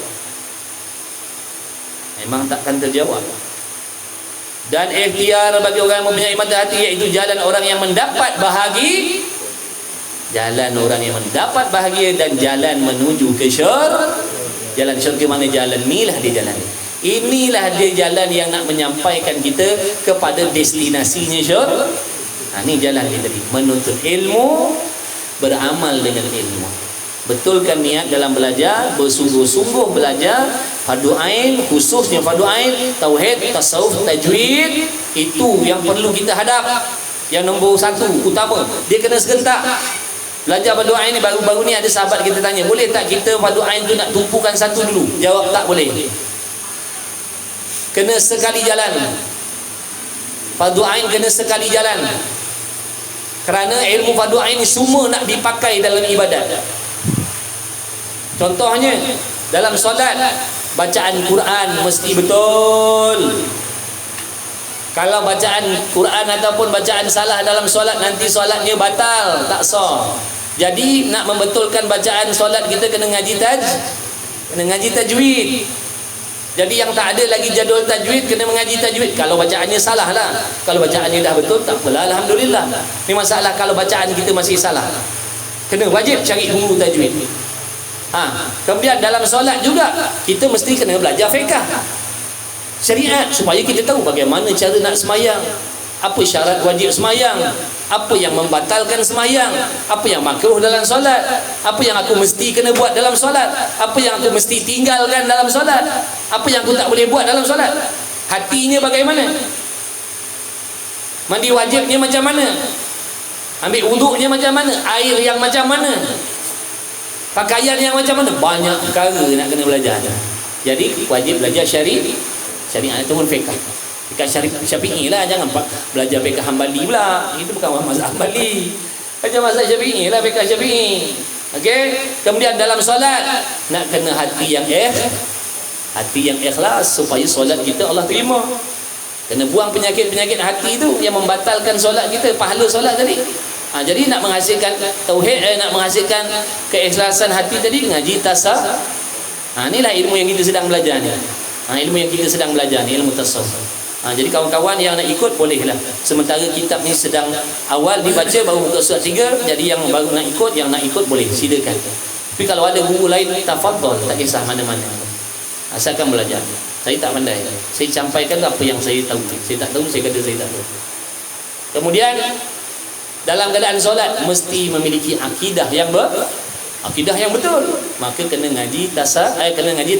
S1: Memang takkan terjawab. Dan ikhtiar bagi orang yang mempunyai mata hati, iaitu jalan orang yang mendapat bahagia. Jalan orang yang mendapat bahagia dan jalan menuju ke syurga. Jalan syurga mana? Jalan inilah dia jalan. Inilah dia jalan yang nak menyampaikan kita kepada destinasinya syurga. Ini jalan dia tadi, menuntut ilmu, beramal dengan ilmu. Betulkan niat dalam belajar, bersungguh-sungguh belajar fardu ain, khususnya fardu ain, tauhid, tasawuf, tajwid. Itu yang perlu kita hadap. Yang nombor 1 utama, dia kena serentak. Belajar fardu ain ni, baru-baru ni ada sahabat kita tanya, boleh tak kita fardu ain tu nak tumpukan satu dulu? Jawab, tak boleh. Kena sekali jalan. Fardu ain kena sekali jalan. Kerana ilmu fardu ain ni semua nak dipakai dalam ibadat. Contohnya dalam solat, bacaan Quran mesti betul. Kalau bacaan Quran ataupun bacaan salah dalam solat, nanti solatnya batal, tak sah. Jadi nak membetulkan bacaan solat, kita kena ngaji tajwid. Jadi yang tak ada lagi jadual tajwid, kena mengaji tajwid. Kalau bacaannya salah lah. Kalau bacaannya dah betul, tak apalah, alhamdulillah. Ini masalah kalau bacaan kita masih salah, kena wajib cari guru tajwid. Kemudian dalam solat juga kita mesti kena belajar fiqh syariat, supaya kita tahu bagaimana cara nak semayang, apa syarat wajib semayang, apa yang membatalkan semayang, apa yang makruh dalam solat, apa yang aku mesti kena buat dalam solat, apa yang aku mesti tinggalkan dalam solat, apa yang aku tak boleh buat dalam solat. Hatinya bagaimana, mandi wajibnya macam mana, ambil wuduknya macam mana, air yang macam mana, pakaian yang macam mana. Banyak perkara nak kena belajar. Jadi wajib belajar syariat ataupun fiqh. Fiqh Syafi'i lah, jangan belajar fiqh Hambali pula. Itu bukan mazhab Hambali. Belajar mazhab Syafi'i lah, fiqh Syafi'i. Okey. Kemudian dalam solat nak kena hati yang ikhlas, supaya solat kita Allah terima. Kena buang penyakit-penyakit hati itu yang membatalkan solat kita, pahala solat tadi. Jadi nak menghasilkan tauhid, nak menghasilkan keikhlasan hati tadi, ngaji tasawuf. Inilah ilmu yang kita sedang belajar ni. Ilmu yang kita sedang belajar ni, ilmu tasawuf. Jadi kawan-kawan yang nak ikut bolehlah. Sementara kitab ni sedang awal dibaca, baru buka surat 3. Jadi yang baru nak ikut, yang nak ikut boleh, silakan. Tapi kalau ada guru lain, tafadhol, tak kisah mana-mana. Asalkan belajar. Saya tak pandai, saya sampaikan apa yang saya tahu. Saya tak tahu, saya kata saya tak tahu. Kemudian Dalam keadaan solat mesti memiliki akidah yang betul. Maka kena ngaji kena ngaji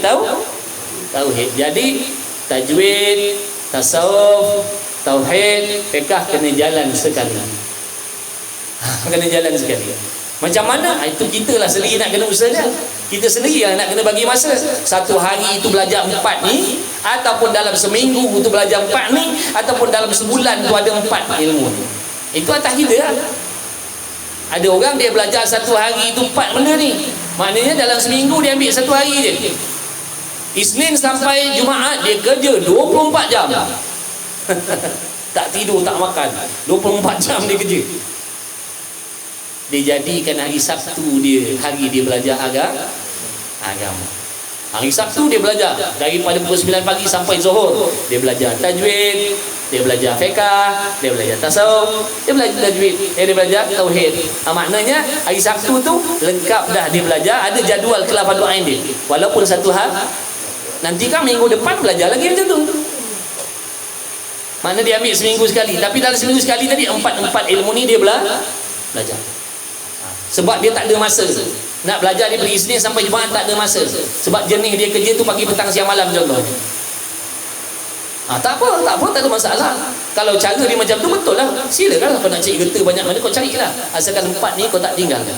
S1: tauhid. Jadi tajwid, tasawuf, tauhid, fiqh kena jalan sekali. Kena jalan sekali. Macam mana? Itu kita lah sendiri nak kena usahanya. Kita sendiri yang nak kena bagi masa. Satu hari itu belajar 4 ni, ataupun dalam seminggu itu belajar 4 ni, ataupun dalam sebulan tu ada 4 ilmu. Itu atas kita lah. Ada orang dia belajar satu hari itu 4 benda ni. Maknanya dalam seminggu dia ambil satu hari je. Isnin sampai Jumaat dia kerja 24 jam. Tak tidur, tak makan. 24 jam dia kerja. Dia jadikan hari Sabtu dia hari dia belajar agama. Hari Sabtu dia belajar daripada pukul 9 pagi sampai Zuhur. Dia belajar tajwid, dia belajar fiqh, dia belajar tasawuf, dia belajar tajwid, dia belajar tauhid. Maknanya hari Sabtu tu lengkap dah dia belajar, ada jadual kelas fardu ain dia. Walaupun satu hal, nanti kan minggu depan belajar lagi macam tu. Maknanya dia ambil seminggu sekali, tapi dalam seminggu sekali tadi 4 ilmu ni dia belajar. Sebab dia tak ada masa. Nak belajar dia pergi Isnin sampai Jumaat tak ada masa. Sebab jenis dia kerja tu pagi, petang, siang, malam contohnya. Tak apa, tak ada masalah. Kalau cara dia macam tu betul lah. Silakan kau nak cari getah banyak mana kau carilah. Asalkan 4 ni kau tak tinggalkan.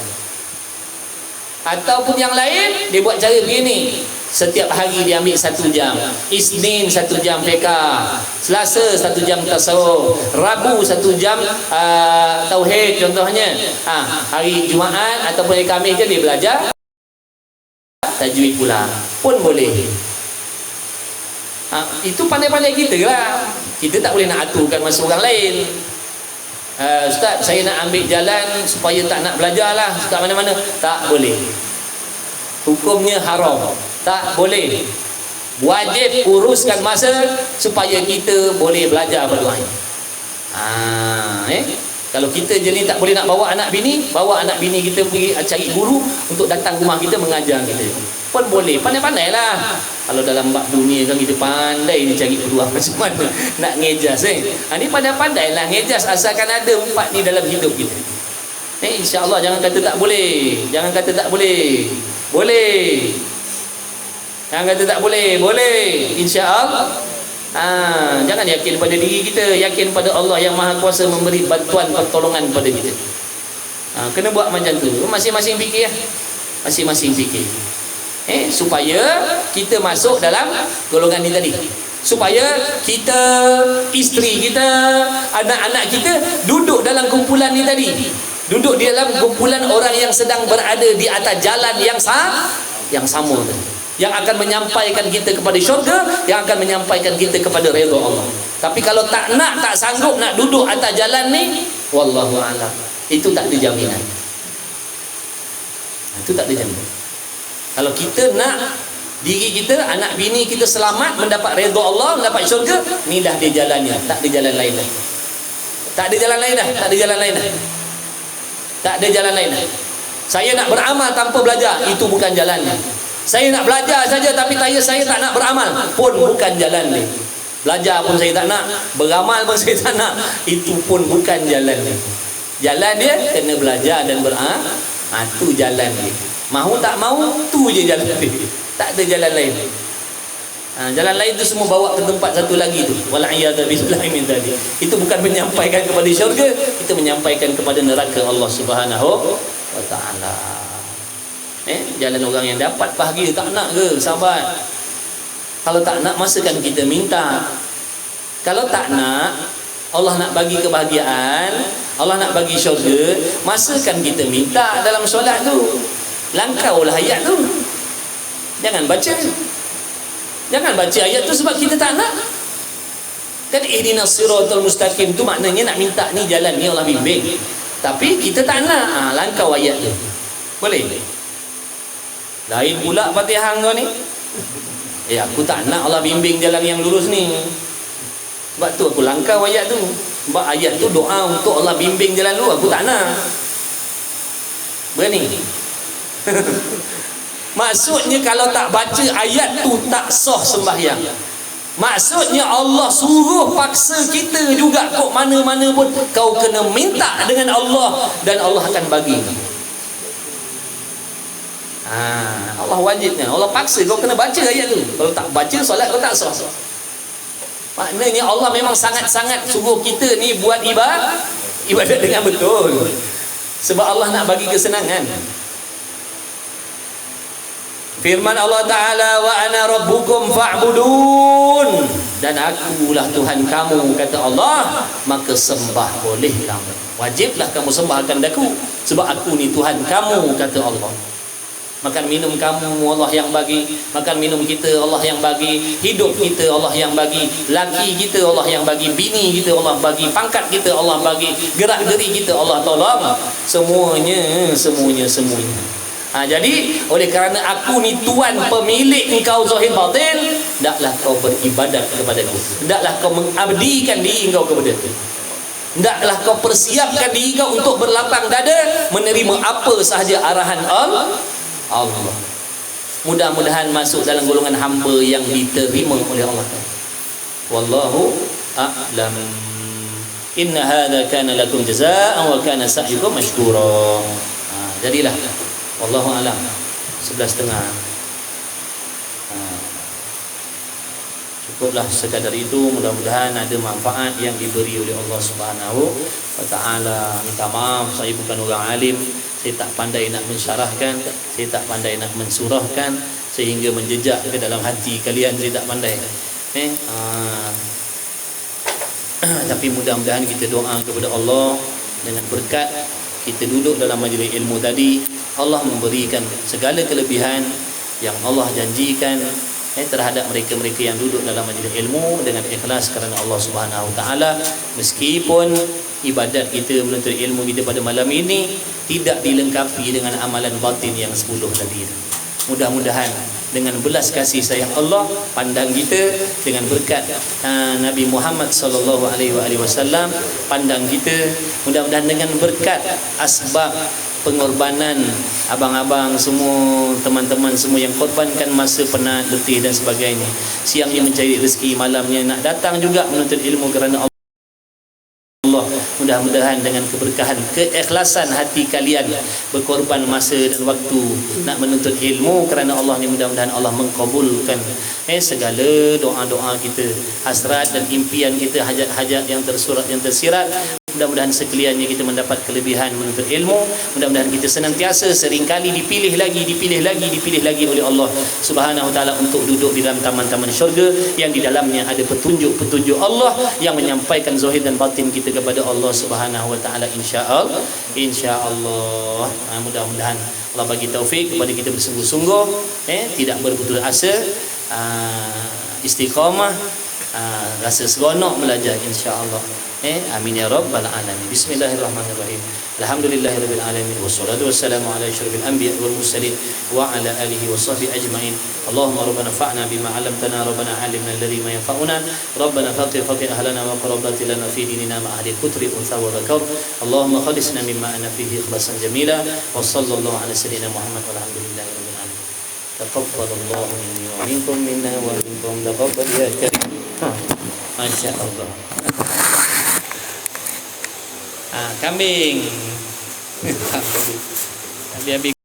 S1: Ataupun yang lain dia buat cara begini. Setiap hari dia ambil 1 jam. Isnin 1 jam fiqh, Selasa 1 jam tasawuf, Rabu 1 jam tauhid contohnya. Hari Jumaat ataupun hari Khamis je dia belajar tajwid pula. Pun boleh. Itu pandai-pandai kita lah. Kita tak boleh nak aturkan masa orang lain. Ustaz, saya nak ambil jalan supaya tak nak belajar lah kat mana-mana. Tak boleh. Hukumnya haram. Tak boleh. Wajib uruskan masa supaya kita boleh belajar berdoa. Kalau kita jenis tak boleh nak bawa anak bini kita pergi cari guru untuk datang rumah kita mengajar kita. Pun boleh. Pandai-pandailah. Kalau dalam bab dunia kan kita pandai ni cari peluang macam mana nak ngejas. Ni pandai-pandailah ngejas asalkan ada 4 ni dalam hidup kita. InsyaAllah jangan kata tak boleh. Jangan kata tak boleh. Boleh. Jangan kata tak boleh. Boleh. InsyaAllah. Jangan yakin pada diri kita, yakin pada Allah yang Maha Kuasa memberi bantuan pertolongan pada kita. Kena buat macam tu. Masing-masing fikir lah. Masing-masing fikir. Supaya kita masuk dalam golongan ni tadi. Supaya kita, isteri kita, anak-anak kita duduk dalam kumpulan ni tadi. Duduk di dalam kumpulan orang yang sedang berada di atas jalan yang sama tadi. Yang akan menyampaikan kita kepada syurga, yang akan menyampaikan kita kepada redha Allah. Tapi kalau tak sanggup nak duduk atas jalan ni, wallahu a'lam, itu tak ada jaminan. Itu tak ada jaminan. Kalau kita nak diri kita, anak bini kita selamat, mendapat redha Allah, mendapat syurga, ni dah dia jalannya, tak ada jalan lain dah. Tak ada jalan lain dah, tak ada jalan lain dah. Tak ada jalan lain dah. Saya nak beramal tanpa belajar, itu bukan jalannya. Saya nak belajar saja tapi saya tak nak beramal, pun bukan jalan ni. Belajar pun saya tak nak, beramal pun saya tak nak, itu pun bukan jalan ni. Jalan dia kena belajar dan beramal. Itu jalan dia. Mahu tak mahu, tu je jalan dia. Tak ada jalan lain. Jalan lain tu semua bawa ke tempat satu lagi tu. Wal'iyadha billahi min dzalik. Itu bukan menyampaikan kepada syurga, itu menyampaikan kepada neraka Allah Subhanahu wa taala. Jalan orang yang dapat bahagia. Tak nak ke sahabat? Kalau tak nak, masakan kita minta. Kalau tak nak, Allah nak bagi kebahagiaan, Allah nak bagi syurga, masakan kita minta dalam solat tu. Langkaulah ayat tu. Jangan baca. Jangan baca ayat tu sebab kita tak nak. Kan ihdinas siratal mustaqim tu maknanya nak minta ni jalan ni Allah bimbing. Tapi kita tak nak. Langkau ayat tu. Boleh? Lain pula Fatihah kau ni. Aku tak nak Allah bimbing jalan yang lurus ni. Sebab tu aku langkau ayat tu. Sebab ayat tu doa untuk Allah bimbing jalan lurus. Aku tak nak. Berani. Maksudnya kalau tak baca ayat tu tak sah sembahyang. Maksudnya Allah suruh paksa kita juga, kok mana-mana pun kau kena minta dengan Allah dan Allah akan bagi. Allah wajibnya, Allah paksa kau kena baca ayat tu. Kalau tak baca, solat kau tak sah. Maknanya Allah memang sangat-sangat suruh kita ni buat ibadat dengan betul. Sebab Allah nak bagi kesenangan. Firman Allah Ta'ala, wa ana rabbukum fa'budun, dan akulah Tuhan kamu, kata Allah, maka sembah boleh kamu. Wajiblah kamu sembahkan aku, sebab aku ni Tuhan kamu, kata Allah. Makan minum kamu Allah yang bagi, makan minum kita Allah yang bagi, hidup kita Allah yang bagi, laki kita Allah yang bagi, bini kita Allah bagi, pangkat kita Allah bagi, gerak geri kita Allah tolong, semuanya. Jadi oleh kerana aku ni Tuan pemilik engkau zahir batin, hendaklah kau beribadat kepada aku, hendaklah kau mengabdikan diri engkau kepada aku, hendaklah kau persiapkan diri kau untuk berlapang dada menerima apa sahaja arahan Allah. Mudah-mudahan masuk dalam golongan hamba yang diterima oleh Allah. Wallahu a'lam. Inna hadza kana lakum jazaa'an wa kana sa'yukum mashkura. Jadilah wallahu a'lam 11.30. Cukuplah sekadar itu. Mudah-mudahan ada manfaat yang diberi oleh Allah Subhanahu wa taala. Minta maaf, saya bukan orang alim, saya tak pandai nak mensyarahkan, saya tak pandai nak mensurahkan sehingga menjejak ke dalam hati kalian, saya tak pandai. Tapi mudah-mudahan kita doa kepada Allah dengan berkat kita duduk dalam majlis ilmu tadi, Allah memberikan segala kelebihan yang Allah janjikan terhadap mereka-mereka yang duduk dalam majlis ilmu dengan ikhlas kerana Allah Subhanahu wa taala. Meskipun ibadat kita menuntut ilmu kita pada malam ini tidak dilengkapi dengan amalan batin yang 10 tadi, mudah-mudahan dengan belas kasih sayang Allah pandang kita, dengan berkat Nabi Muhammad sallallahu alaihi wasallam pandang kita, mudah-mudahan dengan berkat asbab pengorbanan abang-abang semua, teman-teman semua yang korbankan masa penat, letih dan sebagainya, siangnya mencari rezeki, malamnya nak datang juga menuntut ilmu kerana Allah. Mudah-mudahan dengan keberkahan, keikhlasan hati kalian berkorban masa dan waktu nak menuntut ilmu kerana Allah ni, mudah-mudahan Allah mengkabulkan segala doa-doa kita, hasrat dan impian kita, hajat-hajat yang tersurat, yang tersirat. Mudah-mudahan sekaliannya kita mendapat kelebihan menuntut ilmu. Mudah-mudahan kita senantiasa seringkali dipilih lagi oleh Allah Subhanahu wa taala untuk duduk di dalam taman-taman syurga yang di dalamnya ada petunjuk-petunjuk Allah yang menyampaikan zahir dan batin kita kepada Allah Subhanahu wa taala, insya-Allah. Mudah-mudahan Allah bagi taufik kepada kita bersungguh-sungguh, tidak berputus asa, istiqamah, rasa seronok belajar, insya-Allah. Amin ya rabbal alamin. Bismillahirrahmanirrahim. Alhamdulillahirabbil alamin wassalatu wassalamu ala asyrafil anbiya'i wal mursalin wa ala alihi washabbihi ajmain. Allahumma rabbana fa'na bima 'allamtana, rabbana 'allimna alladhi ma yanfa'una, rabbana faqih ahlana wa qurrabati lana fi dinina ma ahli kutri untha wa dhakar. Allahumma khalisna mimma ana fihi ikhlasan jamila wa sallallahu ala sayyidina Muhammad walhamdulillahirabbil alamin. Taqabbalallahu minni wa minkum minna wa minkum taqabbal ya karim. Masya-Allah. Kambing. Habis